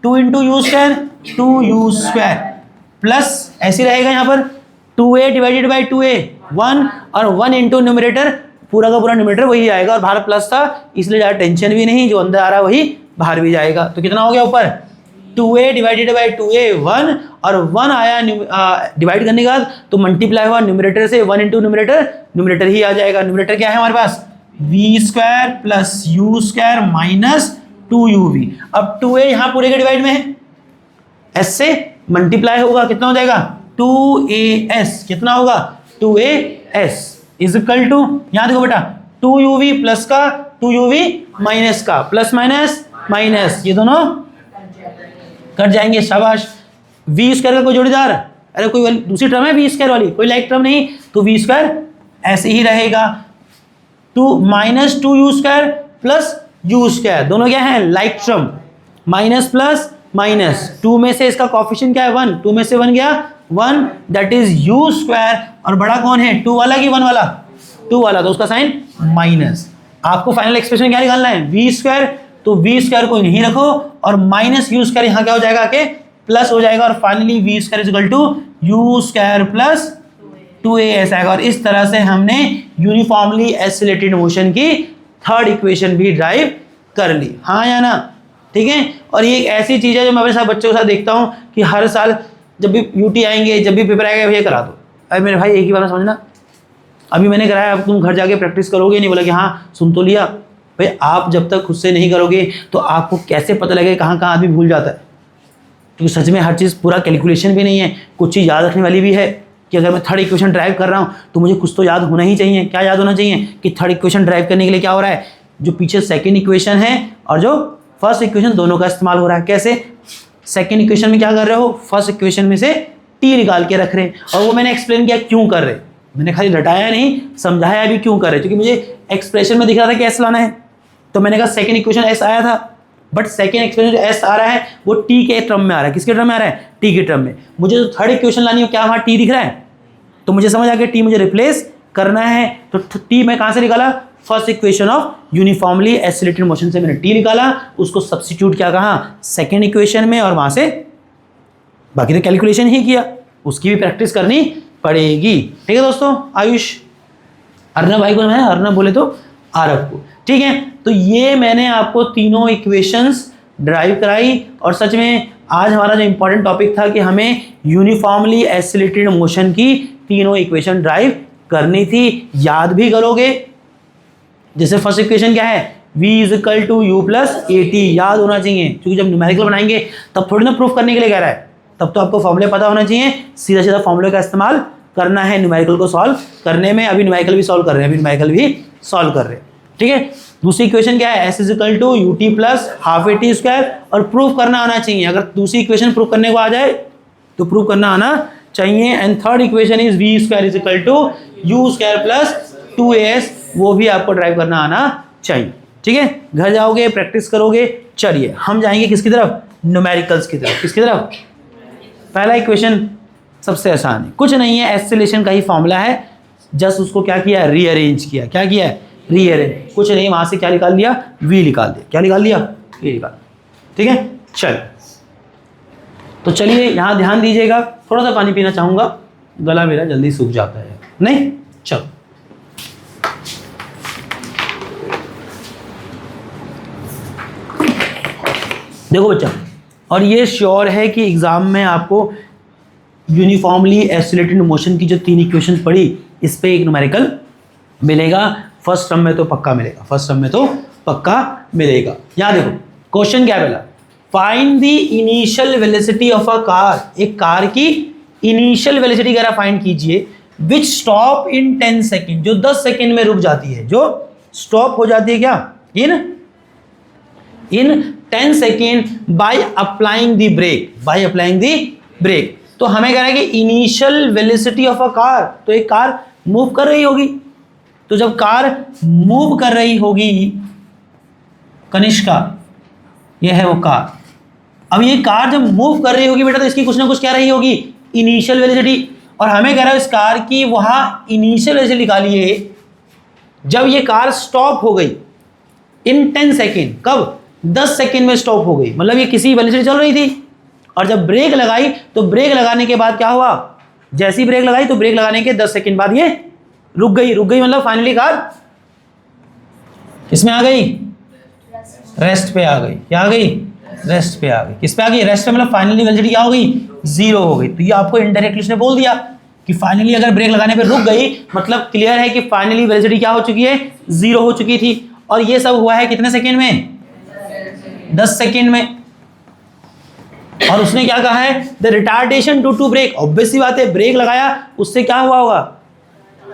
2 into u square 2u square plus ऐसे रहेगा यहाँ पर 2a डिवाइडेड बाई 2a 1, और 1 इंटू न्यूमरेटर, पूरा का पूरा न्यूमरेटर वही आएगा, और बाहर प्लस था इसलिए ज़्यादा टेंशन भी नहीं, जो अंदर आ रहा है वही बाहर भी जाएगा। तो कितना हो गया ऊपर 2a डिवाइडेड बाई 2a 1, और 1 आया डिवाइड करने के बाद तो मल्टीप्लाई हुआ न्यूमरेटर से, 1 इंटू न्यूमरेटर ही आ जाएगा। न्यूमरेटर क्या है हमारे पास v square plus u square minus 2uv। अब 2a यहाँ पूरे के डिवाइड में है, s से मल्टीप्लाई होगा, कितना हो जाएगा 2as, कितना होगा 2as इज इक्वल टू, यहाँ देखो बेटा 2uv प्लस का 2uv माइनस का, प्लस माइनस माइनस, ये दोनों कट जाएंगे, शाबाश। वी स्क्वायर का कोई जोड़ीदार, अरे कोई दूसरी टर्म है वी स्क्वायर वाली, कोई लाइक टर्म नहीं, तो वी स्क्वायर ऐसे ही रहेगा। To minus 2u² plus u², दोनों क्या है like term, minus plus minus, 2 में से इसका कॉफिशिएंट क्या है 1, 2 में से 1 गया 1, दैट इज u², और बड़ा कौन है 2 वाला कि 1 वाला, 2 वाला, तो उसका साइन माइनस। आपको फाइनल एक्सप्रेशन क्या निकालना है v², तो v² को यहीं रखो और माइनस u² यहाँ क्या हो जाएगा के प्लस हो जाएगा, और finally v² is equal to u² plus 2as आएगा। और इस तरह से हमने यूनिफॉर्मली एसिलेटेड मोशन की थर्ड इक्वेशन भी ड्राइव कर ली, हाँ या ना, ठीक है। और ये एक ऐसी चीज़ है जो मैं अपने साथ बच्चों के साथ देखता हूँ कि हर साल जब भी यूटी आएंगे, जब भी पेपर आएगा, भैया करा दो, अरे मेरे भाई एक ही बात समझना, अभी मैंने कराया, अब तुम घर जाके प्रैक्टिस करोगे, नहीं बोला कि हाँ सुन तो लिया, भाई आप जब तक खुद से नहीं करोगे तो आपको कैसे पता लगेगा कहाँ कहाँ आदमी भूल जाता है, क्योंकि सच में हर चीज़ पूरा कैलकुलेशन भी नहीं है, कुछ चीज़ याद रखने वाली भी है कि अगर मैं थर्ड इक्वेशन ड्राइव कर रहा हूँ तो मुझे कुछ तो याद होना ही चाहिए। क्या याद होना चाहिए कि थर्ड इक्वेशन ड्राइव करने के लिए क्या हो रहा है, जो पीछे सेकेंड इक्वेशन है और जो फर्स्ट इक्वेशन दोनों का इस्तेमाल हो रहा है। कैसे, सेकेंड इक्वेशन में क्या कर रहे हो, फर्स्ट इक्वेशन में से टी निकाल के रख रहे हैं, और वो मैंने एक्सप्लेन किया क्यों कर रहे, मैंने खाली रटाया नहीं, समझाया भी क्यों कर रहे, क्योंकि मुझे एक्सप्रेशन में दिख रहा था कि एस लाना है, तो मैंने कहा सेकेंड इक्वेशन एस आया था, बट सेकेंड इक्वेशन जो एस आ रहा है वो टी के टर्म में आ रहा है। किसके टर्म में आ रहा है, टी के टर्म में। मुझे जो थर्ड इक्वेशन लानी है क्या वहाँ टी दिख रहा है, तो मुझे समझ आ गया टी मुझे रिप्लेस करना है, तो टी मैं कहाँ से निकाला, first equation of uniformly accelerated motion से मैंने टी निकाला, उसको सब्स्टिट्यूट किया कहाँ, सेकेंड इक्वेशन में, और वहाँ से बाकी तो कैलकुलेशन ही किया, उसकी भी प्रैक्टिस करनी पड़ेगी। ठीक है दोस्तों, आयुष अर्नब भाई को मैं अर्नब बोले तो आरब को, ठीक है। तो ये मैंने आपको तीनों इक्वेशंस ड्राइव कराई, और सच में आज हमारा जो इंपॉर्टेंट टॉपिक था कि हमें यूनिफॉर्मली एसिलेटेड मोशन की तीनों इक्वेशन ड्राइव करनी थी, याद भी करोगे। जैसे फर्स्ट इक्वेशन क्या है, v is equal to u plus a t, याद होना चाहिए, क्योंकि जब न्यूमेरिकल बनाएंगे तब थोड़ी ना प्रूफ करने के लिए कह रहा है, तब तो आपको फॉर्मूले पता होना चाहिए, सीधा सीधा फॉर्मूले का इस्तेमाल करना है न्यूमेरिकल को सॉल्व करने में। अभी न्यूमेरिकल भी सॉल्व कर रहे हैं, अभी न्यूमेरिकल भी सॉल्व कर रहे हैं, ठीक है। दूसरी इक्वेशन क्या है, s is equal to u t plus half a t square, और प्रूफ करना आना चाहिए, अगर दूसरी इक्वेशन प्रूफ करने को आ जाए तो प्रूफ करना आना चाहिए। And third equation is v square is equal to u square plus 2as, वो भी आपको ड्राइव करना आना चाहिए, ठीक है। घर जाओगे प्रैक्टिस करोगे। चलिए हम जाएंगे किसकी तरफ, न्यूमेरिकल्स की तरफ। किसकी तरफ, पहला इक्वेशन सबसे आसान है, कुछ नहीं है, एस्सिलेशन का ही फॉर्मूला है, जस्ट उसको क्या किया, रीअरेंज किया। क्या किया है, रीअरेंज, कुछ नहीं, वहां से क्या निकाल दिया, v निकाल दिया। क्या निकाल दिया, v निकाल, ठीक है। चल तो चलिए यहाँ ध्यान दीजिएगा, थोड़ा सा पानी पीना चाहूँगा, गला मेरा जल्दी सूख जाता है, नहीं चलो। देखो बच्चा, और ये श्योर है कि एग्जाम में आपको यूनिफॉर्मली एसिलेटेड मोशन की जो तीन इक्वेशन पढ़ी, इस पे एक न्यूमेरिकल मिलेगा, फर्स्ट टर्म में तो पक्का मिलेगा, फर्स्ट टर्म में तो पक्का मिलेगा। यहाँ देखो क्वेश्चन क्या है पहला, find the initial velocity of a car, एक कार की इनिशियल वेलोसिटी कह रहा फाइंड कीजिए, विच स्टॉप इन 10 सेकेंड, जो 10 सेकेंड में रुक जाती है, जो स्टॉप हो जाती है क्या, in 10 second by applying the brake, by applying the brake. तो हमें कह रहा है कि initial velocity of a car, तो एक कार मूव कर रही होगी, तो जब कार मूव कर रही होगी, कनिष्का ये है वो कार, अब ये कार जब मूव कर रही होगी बेटा, तो इसकी कुछ ना कुछ क्या रही होगी, इनिशियल वेलोसिटी, और हमें कह रहा है इस कार की वहां इनिशियल वेलोसिटी निकालिए जब ये कार स्टॉप हो गई इन 10 सेकेंड, कब, 10 सेकेंड में स्टॉप हो गई, मतलब ये किसी वेलोसिटी चल रही थी, और जब ब्रेक लगाई तो ब्रेक लगाने के बाद क्या हुआ, जैसी ब्रेक लगाई तो ब्रेक लगाने के 10 सेकेंड बाद ये रुक गई, मतलब फाइनली कार किसमें आ गई, रेस्ट पे आ गई। क्या आ गई, रेस्ट पे आ गई। किस पे आ गई, रेस्ट पे, मतलब फाइनली वेलोसिटी क्या हो गई, 0 हो गई। तो ये आपको इनडायरेक्टली उसने बोल दिया कि फाइनली अगर ब्रेक लगाने पे रुक गई, मतलब क्लियर है कि फाइनली वेलोसिटी क्या हो चुकी है, 0 हो चुकी थी। और ये सब हुआ है कितने सेकेंड में, 10 सेकेंड में। और उसने क्या कहा है, the retardation due to brake, obvious सी बात है, ब्रेक लगाया उससे क्या हुआ होगा,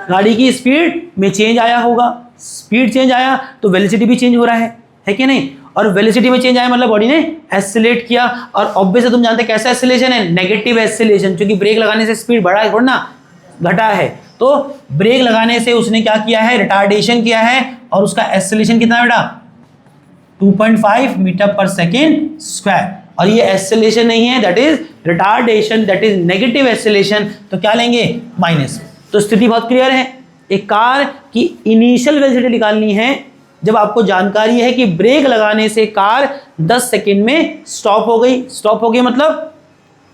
गाड़ी की स्पीड में चेंज आया होगा, स्पीड चेंज आया तो वेलोसिटी भी चेंज हो रहा है कि नहीं, और वेलोसिटी में चेंज आया मतलब बॉडी ने एसिलेट किया, और ऑब्वियसली तुम जानते हैं कैसा एसिलेशन है, नेगेटिव एसिलेशन, क्योंकि ब्रेक लगाने से स्पीड बढ़ा है थोड़ा ना, घटा है, तो ब्रेक लगाने से उसने क्या किया है, रिटार्डेशन किया है, और उसका एक्सेलरेशन कितना है बेटा, 2.5 मीटर पर सेकेंड स्क्वायर। और ये एक्सेलरेशन नहीं है, that is retardation, that is negative acceleration. तो क्या लेंगे, माइनस। तो स्थिति बहुत क्लियर है। एक कार की इनिशियल वेलोसिटी निकालनी है जब आपको जानकारी है कि ब्रेक लगाने से कार 10 सेकेंड में स्टॉप हो गई। स्टॉप हो गई मतलब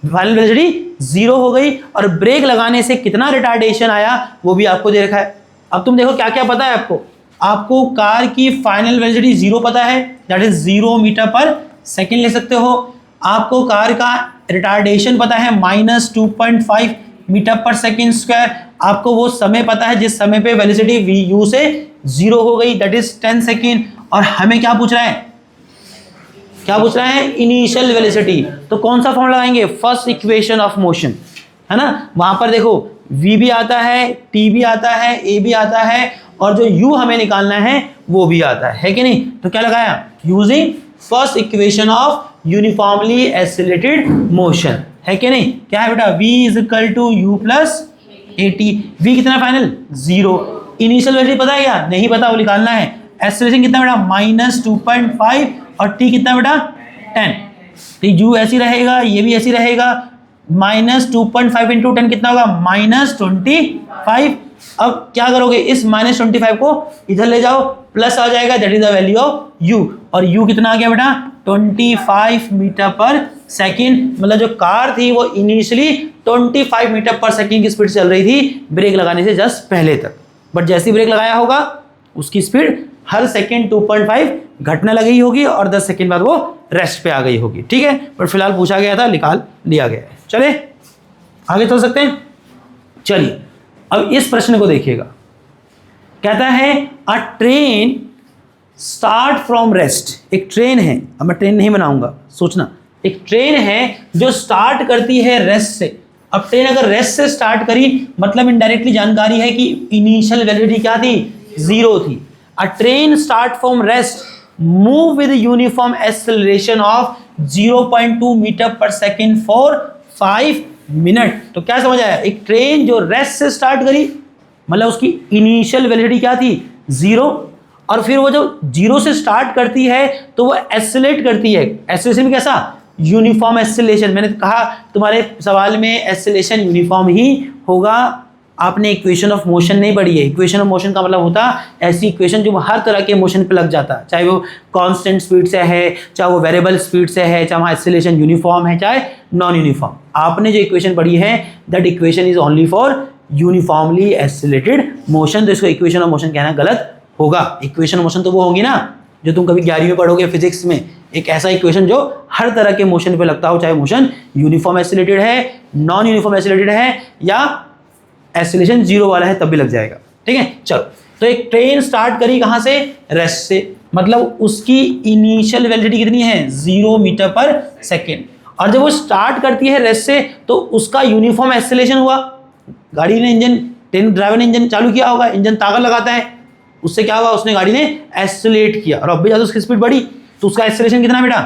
फाइनल वेलोसिटी 0 हो गई, और ब्रेक लगाने से कितना रिटार्डेशन आया वो भी आपको दे रखा है। अब तुम देखो क्या क्या पता है आपको। आपको कार की फाइनल वेलोसिटी 0 पता है, that is 0 metre per second ले सकते हो। आपको कार का रिटार्डेशन पता है -2.5 मीटर पर सेकेंड स्क्वायर। आपको वो समय पता है जिस समय पे वेलोसिटी वी यू से 0 हो गई, दैट इज 10 सेकेंड। और हमें क्या पूछ रहा है, क्या पूछ रहा है, इनिशियल वेलोसिटी। तो कौन सा फॉर्म लगाएंगे, फर्स्ट इक्वेशन ऑफ मोशन, है ना। वहां पर देखो v भी आता है, t भी आता है, a भी आता है, और जो u हमें निकालना है वो भी आता है कि नहीं। तो क्या लगाया, using first equation of uniformly accelerated motion, है कि नहीं। क्या है बेटा, v is equal to u plus at। v कितना फाइनल 0। इनिशियल वेलोसिटी पता है क्या, नहीं पता, वो निकालना है। एक्सेलरेशन कितना बेटा -2.5, और t कितना बेटा 10। तो u ऐसी रहेगा, ये भी ऐसी रहेगा। -2.5 इंटू 10 कितना होगा, -25। अब क्या करोगे, इस -25 को इधर ले जाओ, प्लस आ जाएगा, that is the value of u। और u कितना आ गया बेटा 25 मीटर पर सेकेंड। मतलब जो कार थी वो इनिशियली 25 मीटर पर सेकेंड की स्पीड चल रही थी ब्रेक लगाने से जस्ट पहले तक। बट जैसे ही ब्रेक लगाया होगा उसकी स्पीड हर सेकेंड 2.5 घटने लगी होगी, और 10 सेकेंड बाद वो रेस्ट पे आ गई होगी, ठीक है। पर फिलहाल पूछा गया था, निकाल लिया गया है। चले आगे चल सकते हैं। चलिए अब इस प्रश्न को देखिएगा। कहता है अ ट्रेन स्टार्ट फ्रॉम रेस्ट। एक ट्रेन है, अब मैं ट्रेन नहीं बनाऊंगा, सोचना। एक ट्रेन है जो स्टार्ट करती है रेस्ट से। अब ट्रेन अगर रेस्ट से स्टार्ट करी मतलब इनडायरेक्टली जानकारी है कि इनिशियल वेलोसिटी क्या थी, 0 थी। A train start from rest move with uniform acceleration of 0.2 metre per second for 5 minute. तो क्या समझ आया, एक ट्रेन जो रेस्ट से स्टार्ट करी मतलब उसकी इनिशियल वेलोसिटी क्या थी, 0, और फिर वो जब 0 से स्टार्ट करती है तो वो एक्सेलरेट करती है। एक्सेलरेशन कैसा, यूनिफॉर्म एक्सेलरेशन। मैंने कहा तुम्हारे सवाल में एक्सेलरेशन यूनिफॉर्म ही होगा। आपने इक्वेशन ऑफ मोशन नहीं पढ़ी है। इक्वेशन ऑफ मोशन का मतलब होता ऐसी इक्वेशन जो हर तरह के मोशन पे लग जाता है, चाहे वो कांस्टेंट स्पीड से है, चाहे वो वेरिएबल स्पीड से है, चाहे वहाँ एक्सेलरेशन यूनिफॉर्म है, चाहे नॉन यूनिफॉर्म। आपने जो इक्वेशन पढ़ी है that equation is only for uniformly accelerated motion. तो इसको इक्वेशन ऑफ मोशन कहना गलत होगा। इक्वेशन ऑफ मोशन तो वो होगी ना जो तुम कभी 11वीं में पढ़ोगे फिजिक्स में, एक ऐसा इक्वेशन जो हर तरह के मोशन पे लगता हो, चाहे मोशन यूनिफॉर्म एक्सेलरेटेड है, नॉन यूनिफॉर्म एक्सेलरेटेड है, या एक्सेलरेशन 0 वाला है तब भी लग जाएगा, ठीक है। चलो, तो एक ट्रेन स्टार्ट करी कहाँ से, रेस्ट से, मतलब उसकी इनिशियल वेलोसिटी कितनी है, 0 मीटर पर सेकेंड। और जब वो स्टार्ट करती है रेस्ट से तो उसका यूनिफॉर्म एक्सेलरेशन हुआ। गाड़ी ने इंजन, ट्रेन ड्राइवर ने इंजन चालू किया होगा, इंजन ताकत लगाता है, उससे क्या हुआ, उसने गाड़ी ने एक्सेलरेट किया, और अब भी ज़्यादा उसकी स्पीड बढ़ी तो उसका एक्सेलरेशन कितना बेटा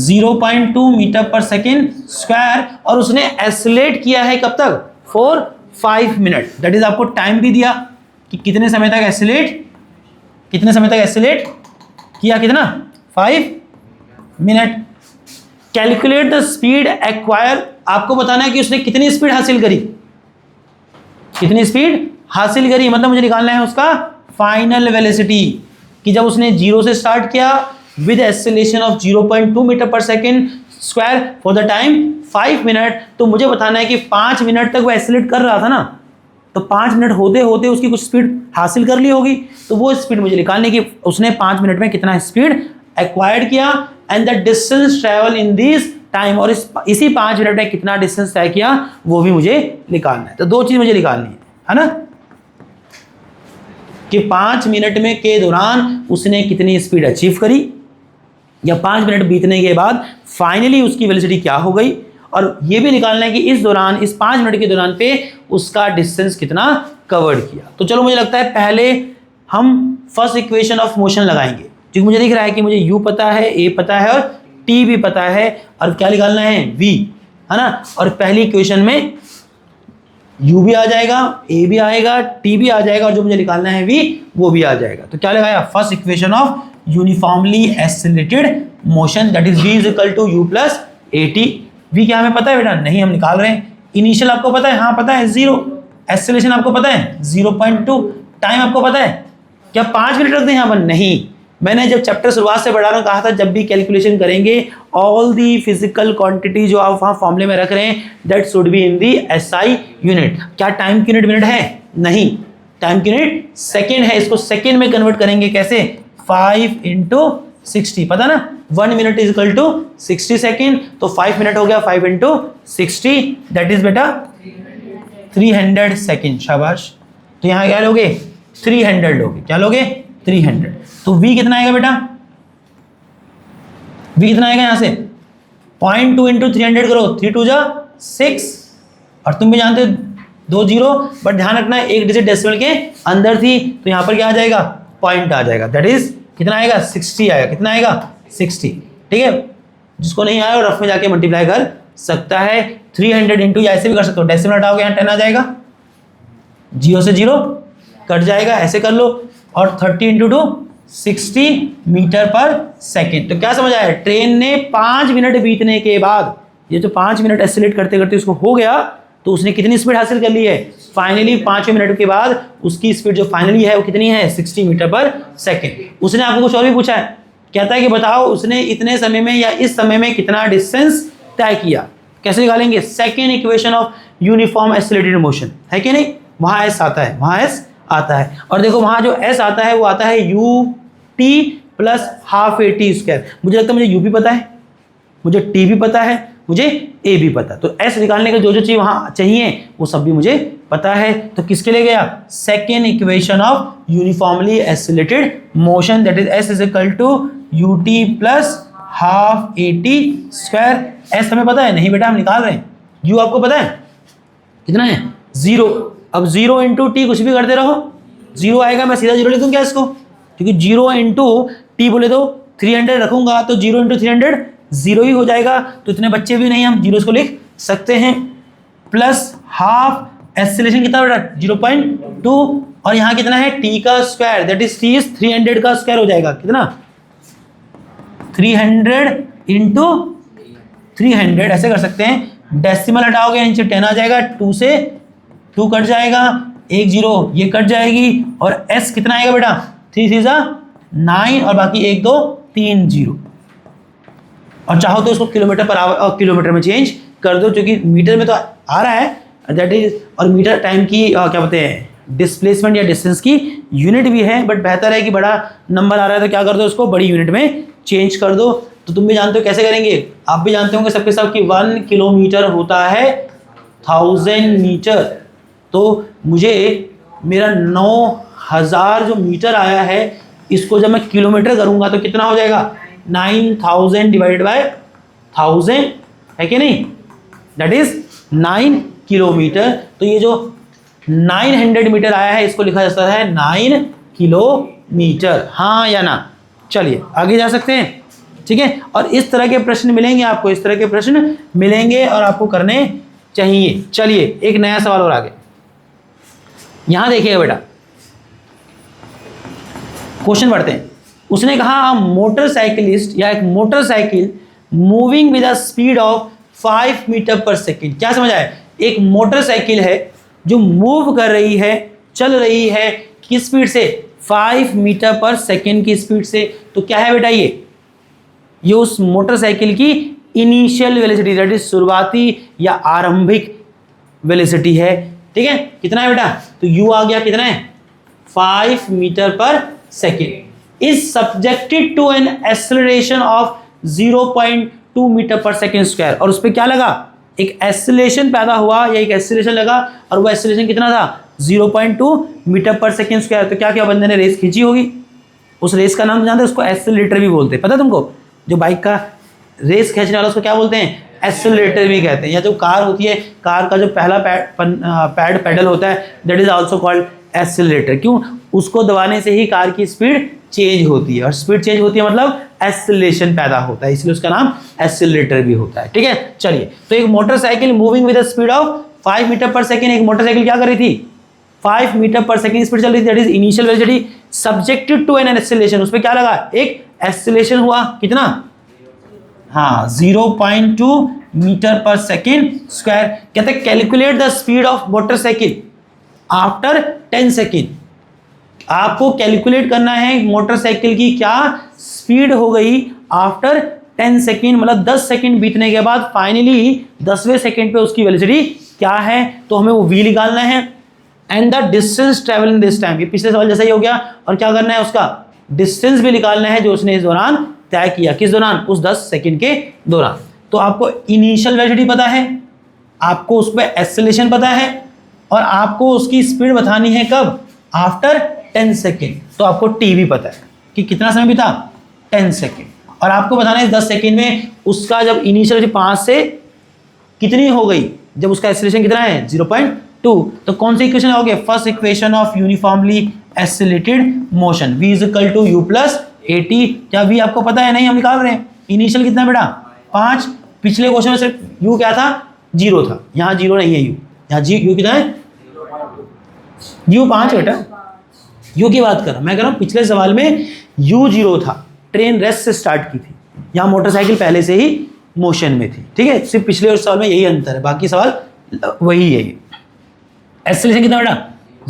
0.2 मीटर पर सेकेंड स्क्वायर। और उसने एक्सेलरेट किया है कब तक, फॉर 5 मिनट। दैट इज आपको टाइम भी दिया कि कितने समय तक एक्सेलरेट किया, कितना 5 minute. Calculate the speed acquire. आपको बताना है कि उसने कितनी स्पीड हासिल करी, मतलब मुझे निकालना है उसका फाइनल वेलोसिटी, कि जब उसने 0 से स्टार्ट किया with acceleration of 0.2 metre per second square for the time 5 minute. तो मुझे बताना है कि 5 मिनट तक वो एक्सेलरेट कर रहा था ना, तो 5 मिनट होते होते उसकी कुछ स्पीड हासिल कर ली होगी। तो वो स्पीड मुझे निकालने की, उसने 5 मिनट में कितना स्पीड एक्वायर्ड किया, and the distance travel in this time, और इसी 5 मिनट में कितना डिस्टेंस तय किया वो भी मुझे निकालना है। तो 2 चीज़ मुझे निकालनी है ना, कि 5 मिनट में के दौरान उसने कितनी स्पीड अचीव करी, या 5 मिनट बीतने के बाद फाइनली उसकी वेलोसिटी क्या हो गई, और ये भी निकालना है कि इस दौरान, इस 5 मिनट के दौरान पे उसका डिस्टेंस कितना कवर्ड किया। तो चलो, मुझे लगता है पहले हम फर्स्ट इक्वेशन ऑफ मोशन लगाएंगे, क्योंकि मुझे दिख रहा है कि मुझे u पता है, a पता है, और t भी पता है, और क्या निकालना है v, है ना। और पहली इक्वेशन में u भी आ जाएगा, a भी आएगा, t भी आ जाएगा और जो मुझे निकालना है v वो भी आ जाएगा। तो क्या लगाया, first equation of uniformly accelerated motion that is v is equal to u plus at। v क्या हमें पता है बेटा, नहीं हम निकाल रहे हैं। इनिशियल आपको पता है, हाँ पता है 0, एक्सेलरेशन आपको पता है 0.2, टाइम आपको पता है, क्या 5 मिनट रख दें यहाँ पर, नहीं। मैंने जब चैप्टर शुरुआत से पढ़ा रहा हूँ कहा था जब भी कैलकुलेशन करेंगे ऑल दी फिजिकल क्वांटिटी जो आप वहाँ फॉर्मूले में रख रहे हैं that should be in the SI unit. क्या टाइम की यूनिट मिनट है, नहीं, टाइम की यूनिट सेकेंड है। इसको सेकेंड में कन्वर्ट करेंगे कैसे, 5 × 60, पता ना 1 minute is equal to 60 second, तो 5 मिनट हो गया 5 × 60 दैट इज बेटा 300 सेकेंड। शाबाश। तो यहाँ क्या लोगे, 300 लोगे, क्या लोगे 300। तो v कितना आएगा बेटा, v कितना आएगा यहाँ से 0.2 × 300 करो, 3 2 जा 6, और तुम भी जानते हो 2 0, बट ध्यान रखना एक डिजिट डेसिमल के अंदर थी, तो यहाँ पर क्या आ जाएगा, पॉइंट आ जाएगा, दैट इज कितना आएगा 60 आएगा, कितना आएगा 60। ठीक है, जिसको नहीं आया रफ में जाके मल्टीप्लाई कर सकता है। 300 इंटू या ऐसे भी कर सकते हो, डेसिमल हटाओगे यहाँ 10 आ जाएगा, 0 से 0 कट जाएगा, ऐसे कर लो, और 30 × 2 60 मीटर पर सेकेंड। तो क्या समझ आया, ट्रेन ने 5 मिनट बीतने के बाद, ये जो 5 मिनट एक्सेलरेट करते करते उसको हो गया, तो उसने कितनी स्पीड हासिल कर ली है, फाइनली 5 मिनट के बाद उसकी स्पीड जो फाइनली है वो कितनी है 60 मीटर पर सेकेंड। उसने आपको कुछ और भी पूछा है, कहता है कि बताओ उसने इतने समय में या इस समय में कितना डिस्टेंस तय किया। कैसे निकालेंगे, second equation of uniform accelerated motion है कि नहीं, वहाँ एस आता है, वहाँ एस आता है, और देखो वहाँ जो एस आता है वो आता है ut प्लस हाफ at²। मुझे लगता है मुझे u भी पता है, मुझे t भी पता है, मुझे a भी पता है, तो s निकालने का जो जो चीज़ वहाँ चाहिए वो सब भी मुझे पता है। तो किसके लिए गया, second equation of uniformly accelerated motion that is s is equal to ut plus half at²। s हमें पता है, नहीं बेटा हम निकाल रहे हैं। u आपको पता है कितना है 0, अब 0 × t कुछ भी करते रहो 0 आएगा, मैं सीधा 0 लिख दूँ क्या इसको, क्योंकि 0 × t बोले तो 300 रखूंगा तो 0 × 300 0 ही हो जाएगा, तो इतने बच्चे भी नहीं, हम 0 को लिख सकते हैं, प्लस हाफ एक्सेलरेशन कितना बेटा 0.2, और यहाँ कितना है t का square that is t is 300 का स्क्वायर हो जाएगा, कितना 300 × 300 ऐसे कर सकते हैं। डेसिमल हटाओगे नीचे 10 आ जाएगा, 2 से 2 कट जाएगा, 1 0 ये कट जाएगी, और s कितना आएगा बेटा 3 3 9, और बाकी 1 2 3 0, और चाहो तो इसको किलोमीटर पर आवर किलोमीटर में चेंज कर दो, क्योंकि मीटर में तो आ रहा है दैट इज, और मीटर टाइम की क्या बोलते हैं डिस्प्लेसमेंट या डिस्टेंस की यूनिट भी है, बट बेहतर है कि बड़ा नंबर आ रहा है तो क्या कर दो उसको बड़ी यूनिट में चेंज कर दो। तो तुम भी जानते हो कैसे करेंगे, आप भी जानते होंगे सबके सब कि 1 किलोमीटर होता है 1000 मीटर, तो मुझे मेरा 9000 जो मीटर आया है इसको जब मैं किलोमीटर करूंगा तो कितना हो जाएगा 9000 डिवाइडेड बाय 1000 है कि नहीं, दैट इज 9 किलोमीटर। तो ये जो 900 मीटर आया है इसको लिखा जाता है 9 किलोमीटर, हाँ या ना। चलिए आगे जा सकते हैं, ठीक है। और इस तरह के प्रश्न मिलेंगे आपको, इस तरह के प्रश्न मिलेंगे और आपको करने चाहिए। चलिए एक नया सवाल और आगे, यहां देखिएगा बेटा, क्वेश्चन पढ़ते हैं। उसने कहा मोटरसाइकिलिस्ट या एक motorcycle moving with a speed of 5 metre per second. क्या समझ आया, एक मोटरसाइकिल है जो मूव कर रही है, चल रही है, किस स्पीड से 5 मीटर पर सेकेंड की स्पीड से। तो क्या है बेटा ये उस मोटरसाइकिल की इनिशियल वेलोसिटी दैट इज शुरुआती या आरंभिक वेलोसिटी है, ठीक है। कितना है बेटा, तो u आ गया कितना है 5 metre per second is subjected to an acceleration of 0.2 metre per second square. और उस पर क्या लगा, एक एक्सेलरेशन पैदा हुआ या एक एक्सेलरेशन लगा, और वो एक्सेलरेशन कितना था 0.2 मीटर पर सेकेंड स्क्वायर। तो क्या क्या बंदे ने रेस खींची होगी, उस रेस का नाम जानते हैं, उसको एक्सेलरेटर भी बोलते हैं, पता है तुमको। जो बाइक का रेस खींचने वाला उसको क्या बोलते हैं, एक्सेलरेटर भी कहते हैं। या जो कार होती है, कार का जो पहला पैडल होता है that is also called accelerator. क्यों, उसको दबाने से ही कार की स्पीड चेंज होती है, और स्पीड चेंज होती है मतलब एक्सेलरेशन पैदा होता है, इसलिए उसका नाम एक्सेलरेटर भी होता है, ठीक है। चलिए, तो एक motorcycle moving with the speed of 5 metre per second एक मोटरसाइकिल क्या कर रही थी, 5 मीटर पर सेकेंड स्पीड चल रही थी, that is initial velocity subjected to an acceleration, उस पर क्या लगा, एक एक्सेलरेशन हुआ, कितना, हाँ 0.2 मीटर पर सेकेंड स्क्वायर। कहते हैं calculate the speed of motorcycle after 10 second, आपको कैलकुलेट करना है मोटरसाइकिल की क्या स्पीड हो गई आफ्टर 10 सेकेंड, मतलब 10 सेकेंड बीतने के बाद फाइनली 10वें सेकेंड पे उसकी वेलोसिटी क्या है, तो हमें वो v निकालना है। And the distance travel in this time, ये पिछले सवाल जैसा ही हो गया, और क्या करना है, उसका डिस्टेंस भी निकालना है जो उसने इस दौरान तय किया, किस दौरान, उस 10 सेकेंड के दौरान। तो आपको इनिशियल वेलोसिटी पता है, आपको उस पर एक्सेलरेशन पता है, और आपको उसकी स्पीड बतानी है कब, आफ्टर 10 सेकेंड। तो आपको टी भी पता है कि कितना समय बीता, 10 सेकेंड, और आपको बताना है 10 सेकेंड में उसका जब इनिशियल 5 से कितनी हो गई, जब उसका एक्सेलरेशन कितना है 0.2, तो कौन सी इक्वेशन आओगे, first equation of uniformly accelerated motion, v is equal to u plus a t. क्या v आपको पता है, नहीं हम निकाल रहे हैं, इनिशियल कितना बेटा 5, पिछले क्वेश्चन में सिर्फ u क्या था 0 था, यहाँ 0 नहीं है u, यहाँ u कितना है, u 5 बेटा, u की बात कर रहा हूँ मैं, कह रहा हूँ पिछले सवाल में u 0 था, ट्रेन रेस्ट से स्टार्ट की थी, यहाँ मोटरसाइकिल पहले से ही मोशन में थी, ठीक है, सिर्फ पिछले और सवाल में यही अंतर है, बाकी सवाल वही है। एक्सेलरेशन कितना बेटा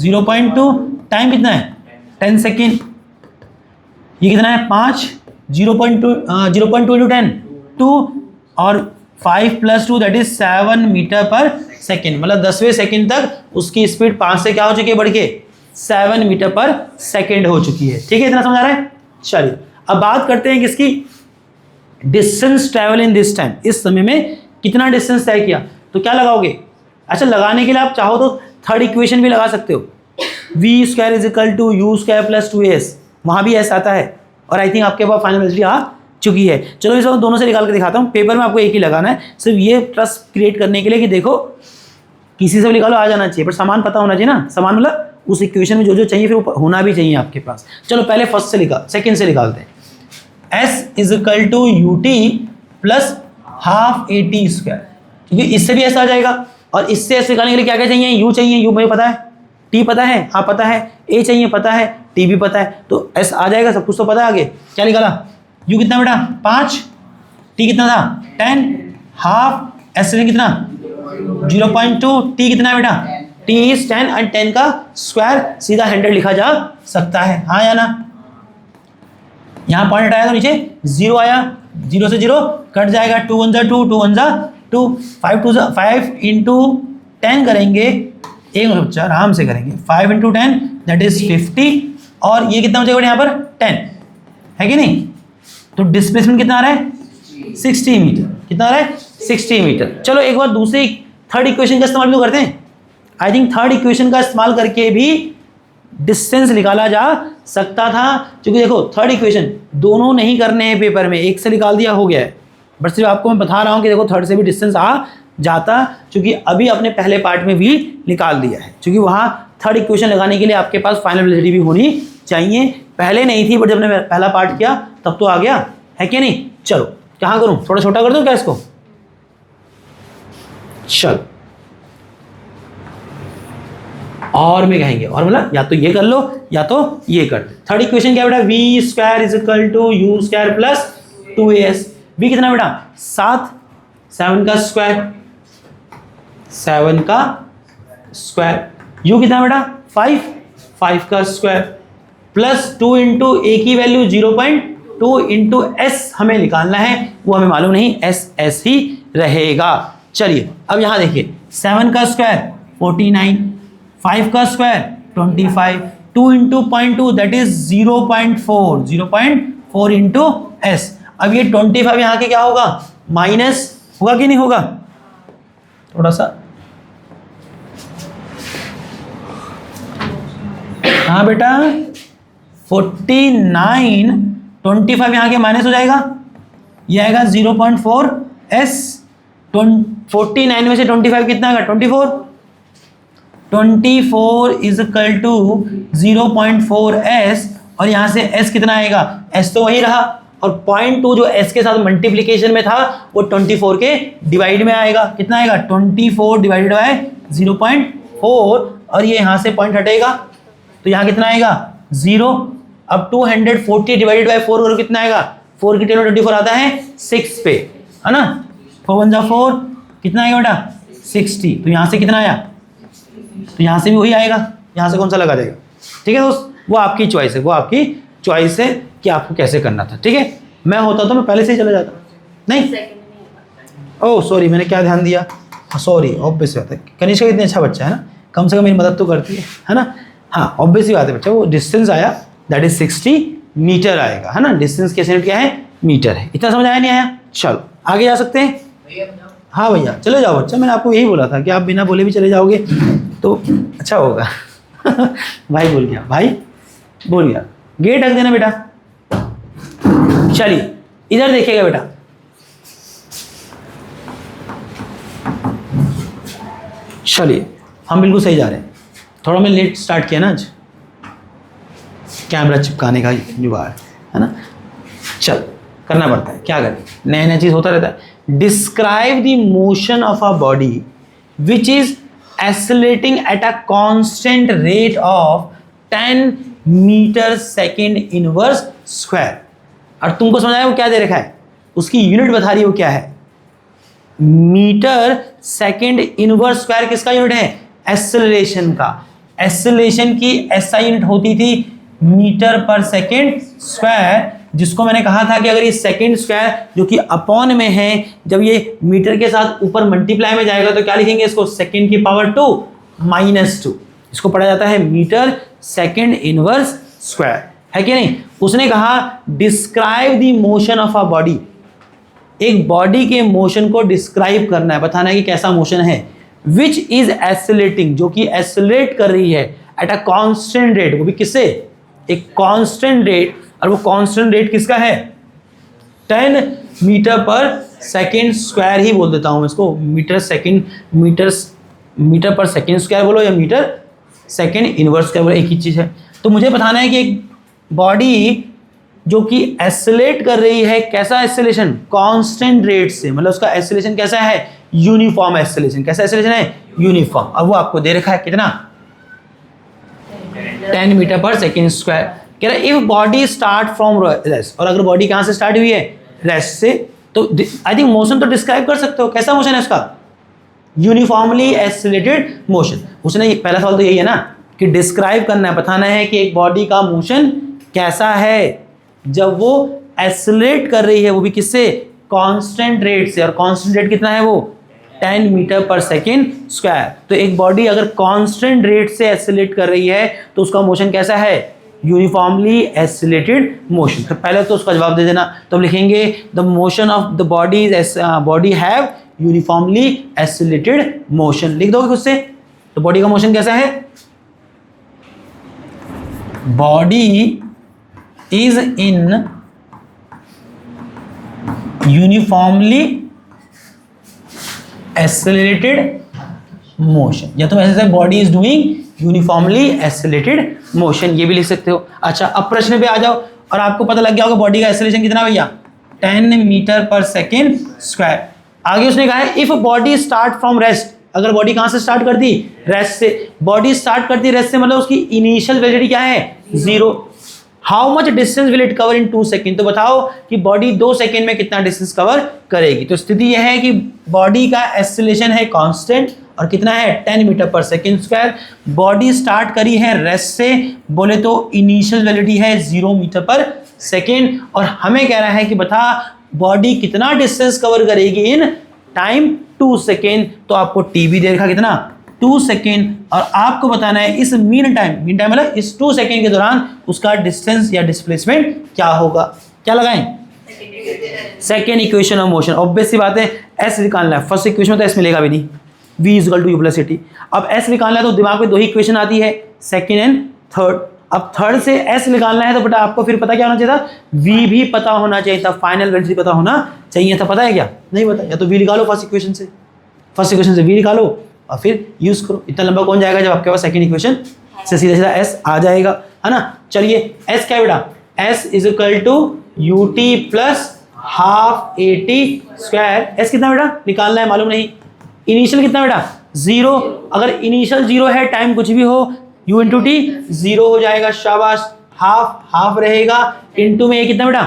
0.2, टाइम कितना है 10 सेकेंड, ये कितना है 5, 0.2 इंटू 10 2, और 5 + 2 that is 7 metre per second, मतलब 10वें सेकेंड तक उसकी स्पीड 5 से क्या हो चुकी है बढ़ के 7 मीटर पर सेकेंड हो चुकी है, ठीक है, इतना समझ आ रहा है। चलिए अब बात करते हैं किसकी, distance travel in this time, इस समय में कितना डिस्टेंस तय किया, तो क्या लगाओगे, अच्छा लगाने के लिए आप चाहो तो थर्ड इक्वेशन भी लगा सकते हो, v² is equal to u² plus 2as, वहाँ भी ऐसा आता है, और आई थिंक आपके पास फाइनल वेलोसिटी आ चुकी है। चलो इस बार दोनों से निकाल के दिखाता हूँ, पेपर में आपको एक ही लगाना है, सिर्फ ये ट्रस्ट क्रिएट करने के लिए कि देखो किसी से भी निकालो आ जाना चाहिए, पर सामान पता होना चाहिए ना, सामान मतलब उस इक्वेशन में जो जो चाहिए फिर होना भी चाहिए आपके पास। चलो पहले फर्स्ट से सेकेंड से निकालते हैं, s is equal to u t plus half a t square, क्योंकि इससे भी ऐसा आ जाएगा, और इससे ऐसे निकालने के लिए क्या क्या चाहिए, u चाहिए, u मुझे पता है, t पता है, हाँ पता है, a चाहिए पता है, t भी पता है, तो s आ जाएगा, सब कुछ तो पता है। आगे क्या निकाला, u कितना बेटा 5, t कितना था 10, हाफ s कितना 0.2, t कितना है बेटा, t इज 10 और 10 का स्क्वायर, सीधा 100 लिखा जा सकता है, हाँ या ना। यहाँ पॉइंट आया तो नीचे 0 आया, 0 से 0 कट जाएगा, 2 1 2 2 1 2, 5 2 5 इंटू 10 करेंगे, एक बच्चा आराम से करेंगे, 5 इंटू 10 दैट इज 50, और ये कितना हो जाएगा यहाँ पर 10 है कि नहीं, तो डिस्प्लेसमेंट कितना आ रहा है 60 मीटर, कितना आ रहा है 60 मीटर। चलो एक बार दूसरी थर्ड इक्वेशन का इस्तेमाल भी तो करते हैं, आई थिंक थर्ड इक्वेशन का इस्तेमाल करके भी डिस्टेंस निकाला जा सकता था, क्योंकि देखो थर्ड इक्वेशन दोनों नहीं करने हैं पेपर में, एक से निकाल दिया हो गया है, बट सिर्फ आपको मैं बता रहा हूँ कि देखो थर्ड से भी डिस्टेंस आ जाता, क्योंकि अभी अपने पहले पार्ट में भी निकाल दिया है, क्योंकि वहाँ थर्ड इक्वेशन लगाने के लिए आपके पास फाइनल वेलोसिटी भी होनी चाहिए, पहले नहीं थी बट जब मैंने पहला पार्ट किया तब तो आ गया है कि नहीं। चलो कहाँ करूँ, थोड़ा छोटा कर दूँ क्या इसको, चल और में कहेंगे, और मतलब या तो ये कर लो या तो ये कर दो। थर्ड इक्वेशन क्या बेटा, v² is equal to u² plus 2as, v कितना बेटा 7, 7 का स्क्वायर, 7 का स्क्वायर, u कितना बेटा 5, 5 का स्क्वायर, प्लस 2 इंटू ए की वैल्यू 0.2 इंटू एस हमें निकालना है, वो हमें मालूम नहीं, एस ही रहेगा। चलिए अब यहाँ देखिए, 7 का स्क्वायर 49, 5 का square 25, 2 into 0.2 that is 0.4 into S. अब ये 25 यहाँ के क्या होगा, माइनस होगा कि नहीं होगा, थोड़ा सा हाँ बेटा 49, 25 यहाँ के माइनस हो जाएगा, ये आएगा 0.4 एस, 49 में से 25 कितना आएगा 24 इज इक्वल टू 0.4 एस, और यहाँ से एस कितना आएगा, एस तो वही रहा, और 0.2 जो एस के साथ मल्टीप्लिकेशन में था वो 24 के डिवाइड में आएगा, कितना आएगा 24 डिवाइडेड बाय 0.4 और ये यहाँ से पॉइंट हटेगा तो यहाँ कितना आएगा 0। अब 240 डिवाइडेड बाई 4 करो कितना आएगा, 4 की 10 में 24 आता है 6 पे, है ना। 4 1 जा 4, कितना आएगा बेटा 60। तो यहाँ से कितना आया, तो यहाँ से भी वही आएगा, यहाँ से कौन सा लगा देगा। ठीक है दोस्त, वो आपकी चॉइस है, वो आपकी चॉइस है कि आपको कैसे करना था। ठीक है, मैं होता तो मैं पहले से ही चला जाता। नहीं, ओह सॉरी, मैंने क्या ध्यान दिया, सॉरी, ऑब्वियस बात है, कनिष्का इतनी अच्छा बच्चा है ना, कम से कम मेरी मदद तो करती है ना। हाँ ऑब्वियस ही बात है बच्चा, वो डिस्टेंस आया दैट इज 60 मीटर आएगा, है ना। डिस्टेंस के यूनिट क्या है, मीटर है। इतना समझ आया नहीं आया, चलो आगे जा सकते हैं। हाँ भैया चले जाओ बच्चा, मैंने आपको यही बोला था कि आप बिना बोले भी चले जाओगे तो अच्छा होगा। भाई बोल गया, भाई बोल गया, गेट ढक देना बेटा। चलिए इधर देखिएगा बेटा, चलिए हम बिल्कुल सही जा रहे हैं। थोड़ा मैं लेट स्टार्ट किया ना आज, कैमरा चिपकाने का जुगाड़, है ना। चल करना पड़ता है, क्या करें, नया नया चीज़ होता रहता है। Describe the motion of a body which is accelerating at a constant rate of 10 metre second inverse square. और तुमको समझ आया वो क्या दे रखा है, उसकी यूनिट बता रही है वो क्या है, मीटर सेकेंड इनवर्स स्क्वायर। किसका यूनिट है, एक्सेलरेशन का। एक्सेलरेशन की एसआई यूनिट होती थी मीटर पर सेकेंड स्क्वायर, जिसको मैंने कहा था कि अगर ये सेकेंड स्क्वायर जो कि अपॉन में है, जब ये मीटर के साथ ऊपर मल्टीप्लाई में जाएगा तो क्या लिखेंगे इसको, सेकेंड की पावर 2 -2। इसको पढ़ा जाता है मीटर सेकेंड इनवर्स स्क्वायर, है कि नहीं। उसने कहा describe the motion of a body, एक बॉडी के मोशन को डिस्क्राइब करना है, बताना है कि कैसा मोशन है। विच इज एक्सेलरेटिंग, जो कि एक्सेलरेट कर रही है एट अ कांस्टेंट रेट, वो भी किससे, एक कांस्टेंट रेट। और वो कांस्टेंट रेट किसका है, 10 मीटर पर सेकेंड स्क्वायर ही बोल देता हूं मैं इसको, मीटर पर सेकेंड स्क्वायर बोलो या मीटर सेकेंड इनवर्स स्क्वायर बोलो, एक ही चीज है। तो मुझे बताना है कि एक बॉडी जो कि एक्सेलरेट कर रही है, कैसा एक्सेलरेशन, कांस्टेंट रेट से, मतलब उसका एक्सेलरेशन कैसा है, यूनिफॉर्म एक्सेलरेशन। कैसा एक्सेलरेशन है, यूनिफॉर्म। अब वो आपको दे रखा है कितना, 10 मीटर पर सेकेंड स्क्वायर। कह रहा है if body start from rest, और अगर बॉडी कहां से स्टार्ट हुई है, रेस्ट से, तो आई थिंक मोशन तो डिस्क्राइब कर सकते हो, कैसा मोशन है उसका, यूनिफॉर्मली एक्सेलरेटेड मोशन। उसने पहला सवाल तो यही है ना कि डिस्क्राइब करना है, बताना है कि एक बॉडी का मोशन कैसा है जब वो एक्सेलरेट कर रही है, वो भी किससे, कांस्टेंट रेट से। और कांस्टेंट रेट कितना है वो, 10 मीटर पर सेकेंड स्क्वायर। तो एक बॉडी अगर कांस्टेंट रेट से एक्सेलरेट कर रही है तो उसका मोशन कैसा है, यूनिफॉर्मली एक्सेलरेटेड मोशन। तो पहले तो उसका जवाब दे देना, तो लिखेंगे the motion of the body have uniformly accelerated motion, लिख दोगे खुद से। तो बॉडी का मोशन कैसा है, body is in uniformly accelerated motion, या तुम ऐसे body is doing uniformly accelerated motion, ये भी लिख सकते हो। अच्छा अब प्रश्न पे आ जाओ, और आपको पता लग गया होगा बॉडी का एक्सेलरेशन कितना भैया, 10 मीटर पर सेकेंड स्क्वायर। आगे उसने कहा है if body start from rest, अगर बॉडी कहां से स्टार्ट करती, रेस्ट से। बॉडी स्टार्ट करती रेस्ट से, मतलब उसकी इनिशियल वेलोसिटी क्या है, 0। How much distance will it cover in 2 second, तो बताओ कि बॉडी 2 सेकेंड में कितना डिस्टेंस कवर करेगी। तो स्थिति यह है कि बॉडी का एक्सेलरेशन है कांस्टेंट, और कितना है, 10 metre per second square. Body start करी है रेस्ट से, बोले तो इनिशियल वेलोसिटी है 0 मीटर पर सेकेंड, और हमें कह रहा है कि बता बॉडी कितना डिस्टेंस कवर करेगी इन टाइम 2 सेकेंड। तो आपको टीवी दे रखा कितना, 2 सेकेंड, और आपको बताना है इस मीन टाइम मतलब इस 2 सेकेंड के दौरान उसका डिस्टेंस या डिस्प्लेसमेंट क्या होगा। क्या लगाएं, second equation of motion. Obvious सी बात है एस निकालना है, फर्स्ट इक्वेशन में तो एस मिलेगा भी नहीं, v equal to u plus t. अब s निकालना है तो दिमाग में 2 ही इक्वेशन आती है, सेकेंड एंड थर्ड। अब थर्ड से s निकालना है तो बेटा आपको फिर पता क्या होना चाहिए था, v भी पता होना चाहिए था, फाइनल वेलोसिटी पता होना चाहिए था। पता है क्या, नहीं पता, या तो v निकालो फर्स्ट इक्वेशन से v निकालो और फिर यूज करो। इतना लंबा कौन जाएगा जब आपके पास सेकेंड इक्वेशन से सीधा सीधा s आ जाएगा, है ना। चलिए s क्या है बेटा, s is equal to u t plus half a t square. s कितना बेटा निकालना है, मालूम नहीं। इनिशियल कितना बेटा जीरो। अगर इनिशियल जीरो है, टाइम कुछ भी हो, u इंटू टी जीरो हो जाएगा, शाबाश। हाफ हाफ रहेगा, इंटू में ये कितना बेटा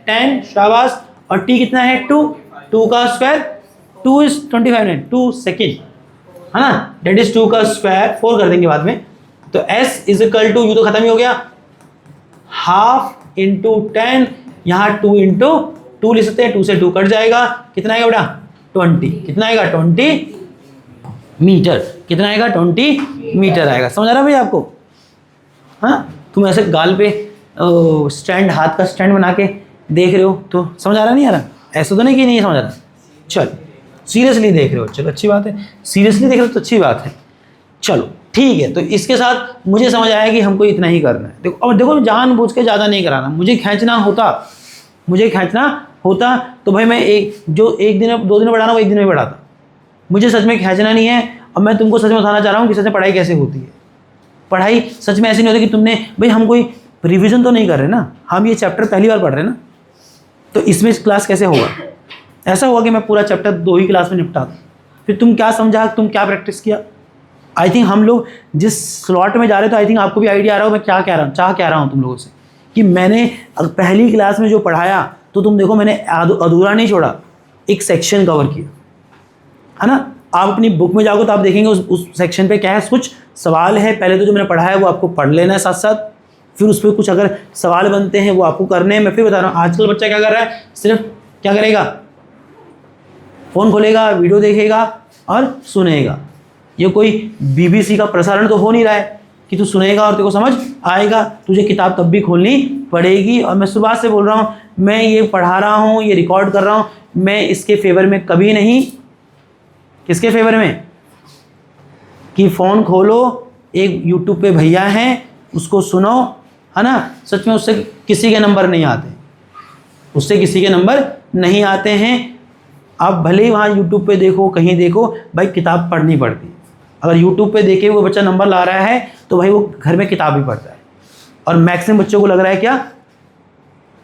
10, शाबाश। और t कितना है 2, 2 का स्क्वायर, 2 इज 25 नहीं 2 सेकेंड है ना, डेट इज 2 का स्क्वायर, 4 कर देंगे बाद में। तो s is equal to, u तो खत्म ही हो गया, हाफ इंटू 10, यहाँ 2 इंटू 2 लिख सकते हैं, 2 से 2 कट जाएगा, कितना आएगा बेटा 20, कितना आएगा 20 मीटर, कितना आएगा 20 मीटर आएगा। समझ आ रहा भाई आपको? हाँ, तुम ऐसे गाल पे स्टैंड, हाथ का स्टैंड बना के देख रहे हो तो समझ आ रहा नहीं आ रहा? ऐसा तो नहीं कि नहीं समझ आ रहा? चल सीरियसली देख रहे हो, चलो अच्छी बात है, सीरियसली देख रहे हो तो अच्छी बात है। चलो ठीक है, तो इसके साथ मुझे समझ आया कि हमको इतना ही करना है। देखो, और देखो जानबूझ के ज़्यादा नहीं कराना, मुझे खींचना होता तो भाई मैं एक दिन 2 दिन में बढ़ाना, वो एक दिन में बढ़ाता। मुझे सच में खींचना नहीं है, और मैं तुमको सच में बताना चाह रहा हूँ कि सच में पढ़ाई कैसे होती है। पढ़ाई सच में ऐसी नहीं होती कि तुमने, भाई हम कोई रिवीजन तो नहीं कर रहे ना, हम ये चैप्टर पहली बार पढ़ रहे हैं ना, तो इसमें क्लास कैसे होगा? ऐसा हुआ कि मैं पूरा चैप्टर 2 ही क्लास में निपटा दूँ, फिर तुम क्या समझा, तुम क्या प्रैक्टिस किया। आई थिंक हम लोग जिस स्लॉट में जा रहे थे, आई थिंक आपको भी आइडिया आ रहा हो मैं क्या कह रहा हूँ तुम लोगों से, कि मैंने पहली क्लास में जो पढ़ाया तो तुम देखो मैंने अधूरा नहीं छोड़ा, एक सेक्शन कवर किया है ना। आप अपनी बुक में जाओगे तो आप देखेंगे उस सेक्शन पे क्या है, कुछ सवाल है, पहले तो जो मैंने पढ़ा है वो आपको पढ़ लेना है साथ साथ, फिर उस पर कुछ अगर सवाल बनते हैं वो आपको करने हैं। मैं फिर बता रहा हूँ, आजकल बच्चा क्या कर रहा है, सिर्फ क्या करेगा, फ़ोन खोलेगा, वीडियो देखेगा और सुनेगा। ये कोई BBC का प्रसारण तो हो नहीं रहा है कि तू सुनेगा और तेरे को समझ आएगा, तुझे किताब तब भी खोलनी पड़ेगी। और मैं सुबह से बोल रहा हूँ, मैं ये पढ़ा रहा हूँ, ये रिकॉर्ड कर रहा हूँ, मैं इसके फेवर में कभी नहीं, किसके फेवर में, कि फ़ोन खोलो, एक यूट्यूब पे भैया हैं उसको सुनो, है ना। सच में उससे किसी के नंबर नहीं आते, उससे किसी के नंबर नहीं आते हैं। आप भले ही वहाँ यूट्यूब पे देखो, कहीं देखो, भाई किताब पढ़नी पड़ती है। अगर यूट्यूब पे देखे वो बच्चा नंबर ला रहा है तो भाई वो घर में किताब भी पढ़ता है। और मैक्सिमम बच्चों को लग रहा है क्या,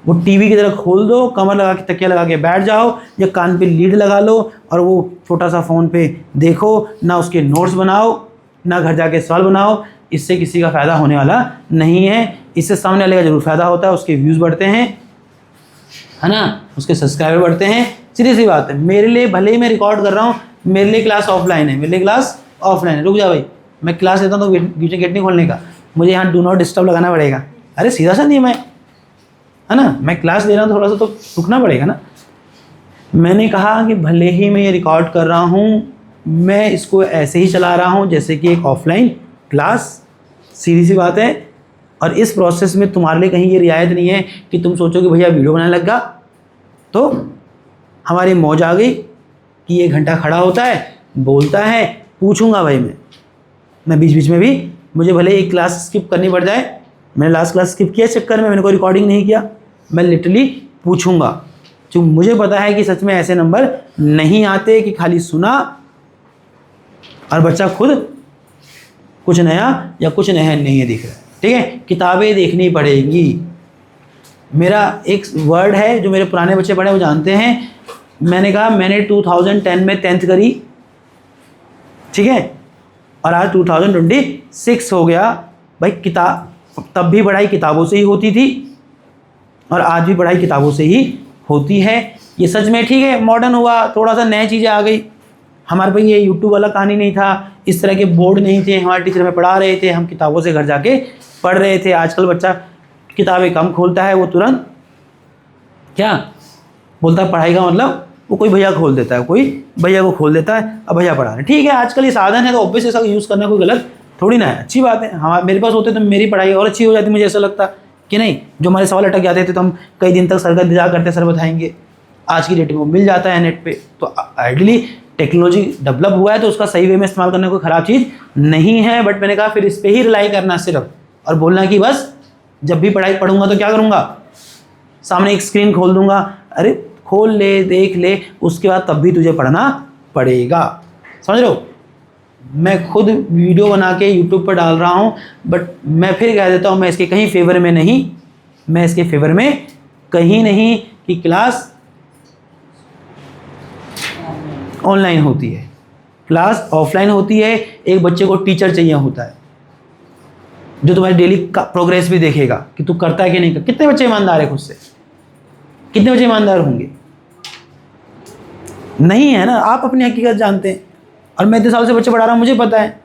वो टीवी की तरह खोल दो, कमर लगा के तकिया लगा के बैठ जाओ, या कान पे लीड लगा लो और वो छोटा सा फ़ोन पे देखो, ना उसके नोट्स बनाओ, ना घर जाके सवाल बनाओ। इससे किसी का फ़ायदा होने वाला नहीं है। इससे सामने वाले का जरूर फ़ायदा होता है, उसके व्यूज़ बढ़ते हैं, है ना, उसके सब्सक्राइबर बढ़ते हैं। सीधी सी बात है, मेरे लिए भले ही मैं रिकॉर्ड कर रहा हूँ, मेरे लिए क्लास ऑफलाइन है, मेरे लिए क्लास ऑफलाइन है। रुक जा भाई, मैं क्लास लेता हूँ तो गेट नहीं खोलने का, मुझे यहाँ डू नॉट डिस्टर्ब लगाना पड़ेगा। अरे सीधा सा नियम है ना, मैं क्लास ले रहा हूँ, थोड़ा सा तो रुकना पड़ेगा ना। मैंने कहा कि भले ही मैं ये रिकॉर्ड कर रहा हूँ, मैं इसको ऐसे ही चला रहा हूँ जैसे कि एक ऑफलाइन क्लास। सीधी सी बात है। और इस प्रोसेस में तुम्हारे लिए कहीं ये रियायत नहीं है कि तुम सोचो कि भैया वीडियो बनाने लगा तो हमारी मौज आ गई कि 1 घंटा खड़ा होता है, बोलता है, पूछूंगा भाई मैं बीच बीच में भी, मुझे भले एक क्लास स्किप करनी पड़ जाए। मैंने लास्ट क्लास स्किप किया चक्कर में, मैंने कोई रिकॉर्डिंग नहीं किया, मैं लिटरली पूछूंगा। क्योंकि मुझे पता है कि सच में ऐसे नंबर नहीं आते कि खाली सुना और बच्चा खुद कुछ नया या कुछ नया नहीं दिख रहा है। ठीक है, किताबें देखनी पड़ेगी। मेरा एक वर्ड है जो मेरे पुराने बच्चे पढ़े वो जानते हैं। मैंने कहा मैंने 2010 में 10th करी, ठीक है, और आज 2026 हो गया। भाई किताब तब भी पढ़ाई किताबों से ही होती थी और आज भी पढ़ाई किताबों से ही होती है। ये सच में ठीक है, मॉडर्न हुआ, थोड़ा सा नई चीज़ें आ गई। हमारे पे ये यूट्यूब वाला कहानी नहीं था, इस तरह के बोर्ड नहीं थे, हमारे टीचर हमें पढ़ा रहे थे, हम किताबों से घर जाके पढ़ रहे थे। आजकल बच्चा किताबें कम खोलता है, वो तुरंत क्या बोलता है, पढ़ाई का मतलब वो कोई भैया खोल देता है, कोई भैया को खोल देता है, अब भैया पढ़ा रहे हैं। ठीक है, आजकल ये साधन है तो ऑब्वियस ऐसा यूज़ करना कोई गलत थोड़ी ना है, अच्छी बात है। हमारे मेरे पास होते तो मेरी पढ़ाई और अच्छी हो जाती, मुझे ऐसा लगता कि नहीं। जो हमारे सवाल अटक जाते थे तो हम कई दिन तक सर का इंतजार करते, सर बताएंगे। आज की डेट में वो मिल जाता है नेट पे। तो आइडली टेक्नोलॉजी डेवलप हुआ है तो उसका सही वे में इस्तेमाल करना कोई ख़राब चीज़ नहीं है। बट मैंने कहा फिर इस पर ही रिलाई करना सिर्फ, और बोलना कि बस जब भी पढ़ाई पढ़ूंगा तो क्या करूँगा, सामने एक स्क्रीन खोल दूंगा, अरे खोल ले, देख ले, उसके बाद तब भी तुझे पढ़ना पड़ेगा। समझ रहे हो, मैं खुद वीडियो बना के यूट्यूब पर डाल रहा हूँ, बट मैं फिर कह देता हूँ मैं इसके कहीं फेवर में नहीं, मैं इसके फेवर में कहीं नहीं कि क्लास ऑनलाइन होती है। क्लास ऑफलाइन होती है, एक बच्चे को टीचर चाहिए होता है जो तुम्हारी डेली का प्रोग्रेस भी देखेगा कि तू करता है कि नहीं। कितने बच्चे ईमानदार है खुद से? कितने बच्चे ईमानदार होंगे? नहीं है ना। आप अपनी हकीकत जानते हैं, और मैं इतने साल से बच्चे पढ़ा रहा हूँ, मुझे पता है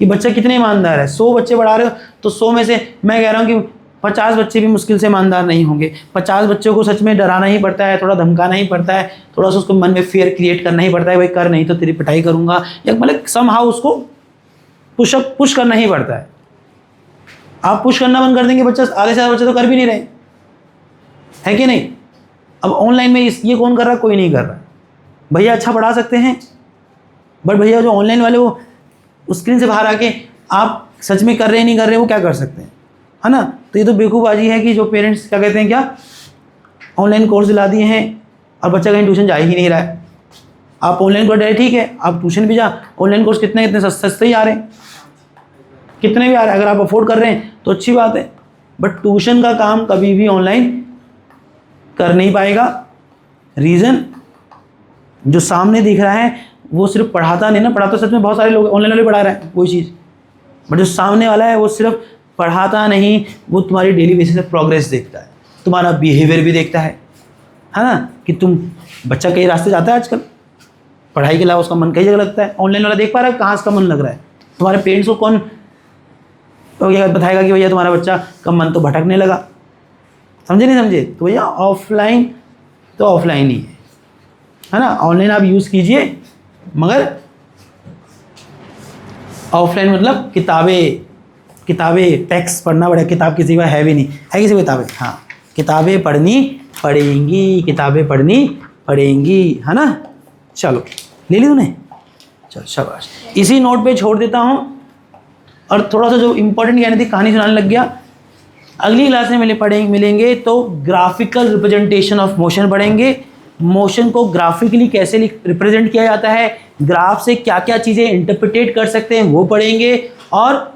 कि बच्चा कितने ईमानदार है। 100 बच्चे पढ़ा रहे हो तो 100 में से मैं कह रहा हूँ कि 50 बच्चे भी मुश्किल से ईमानदार नहीं होंगे। 50 बच्चों को सच में डराना ही पड़ता है, थोड़ा धमकाना ही पड़ता है, थोड़ा सा उसको मन में फियर क्रिएट करना ही पड़ता है, भाई कर नहीं तो तेरी पिटाई करूँगा, या मतलब समहाउ उसको पुश करना ही पड़ता है। आप पुश करना बंद कर देंगे, बच्चा आधे से ज़्यादा बच्चे तो कर भी नहीं रहे, है कि नहीं। अब ऑनलाइन में ये कौन कर रहा है? कोई नहीं कर रहा। भैया अच्छा पढ़ा सकते हैं, बट भैया जो ऑनलाइन वाले वो स्क्रीन से बाहर आके आप सच में कर रहे हैं नहीं कर रहे, वो क्या कर सकते हैं, है ना। तो ये तो बेवकूफ़बाजी है कि जो पेरेंट्स क्या कहते हैं, क्या ऑनलाइन कोर्स दिला दिए हैं और बच्चा कहीं ट्यूशन जा ही नहीं रहा है। आप ऑनलाइन कोर्स, ठीक है आप ट्यूशन भी जा, ऑनलाइन कोर्स कितने सस्ते ही आ रहे हैं, कितने भी आ रहे हैं। अगर आप अफोर्ड कर रहे हैं तो अच्छी बात है, बट ट्यूशन का काम कभी भी ऑनलाइन कर नहीं पाएगा। रीज़न जो सामने दिख रहा है वो सिर्फ पढ़ाता नहीं ना, पढ़ाता सच में बहुत सारे लोग ऑनलाइन वाले पढ़ा रहे हैं कोई चीज़, बट जो सामने वाला है वो सिर्फ पढ़ाता नहीं, वो तुम्हारी डेली बेसिस पे प्रोग्रेस देखता है, तुम्हारा बिहेवियर भी देखता है ना, कि तुम बच्चा कई रास्ते जाता है आजकल, पढ़ाई के अलावा उसका मन कई जगह लगता है। ऑनलाइन वाला देख पा रहा है कहाँ उसका मन लग रहा है। तुम्हारे पेरेंट्स को कौन तो क्या बताएगा कि भैया तुम्हारा बच्चा का मन तो भटकने लगा, समझे नहीं समझे। तो भैया ऑफलाइन तो ऑफलाइन ही है ना। ऑनलाइन आप यूज़ कीजिए, मगर ऑफलाइन मतलब किताबें टेक्स्ट पढ़ना पड़ेगा। किताब किसी का है भी नहीं, है किसी को किताबें? हाँ, किताबें पढ़नी पड़ेंगी, है ना। चलो ले ली तूने, चल शाबाश। इसी नोट पे छोड़ देता हूँ, और थोड़ा सा जो इम्पोर्टेंट कहनी थी कहानी सुनाने लग गया। अगली क्लास में मिलेंगे तो ग्राफिकल रिप्रेजेंटेशन ऑफ मोशन पढ़ेंगे। मोशन को ग्राफिकली कैसे रिप्रेजेंट किया जाता है, ग्राफ से क्या क्या चीज़ें इंटरप्रिटेट कर सकते हैं वो पढ़ेंगे। और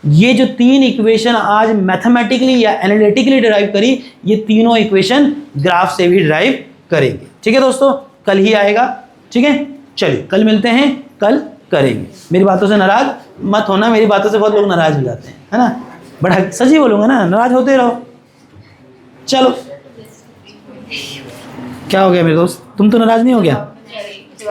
ये जो 3 इक्वेशन आज मैथमेटिकली या एनालिटिकली डिराइव करी, ये तीनों इक्वेशन ग्राफ से भी डिराइव करेंगे। ठीक है दोस्तों, कल ही आएगा। ठीक है, चलिए कल मिलते हैं, कल करेंगे। मेरी बातों से नाराज़ मत होना, मेरी बातों से बहुत लोग नाराज़ हो जाते हैं, है ना। बट सच ही बोलूँगा ना, नाराज़ होते रहो। चलो, क्या हो गया मेरे दोस्त, तुम तो नाराज़ नहीं हो गया?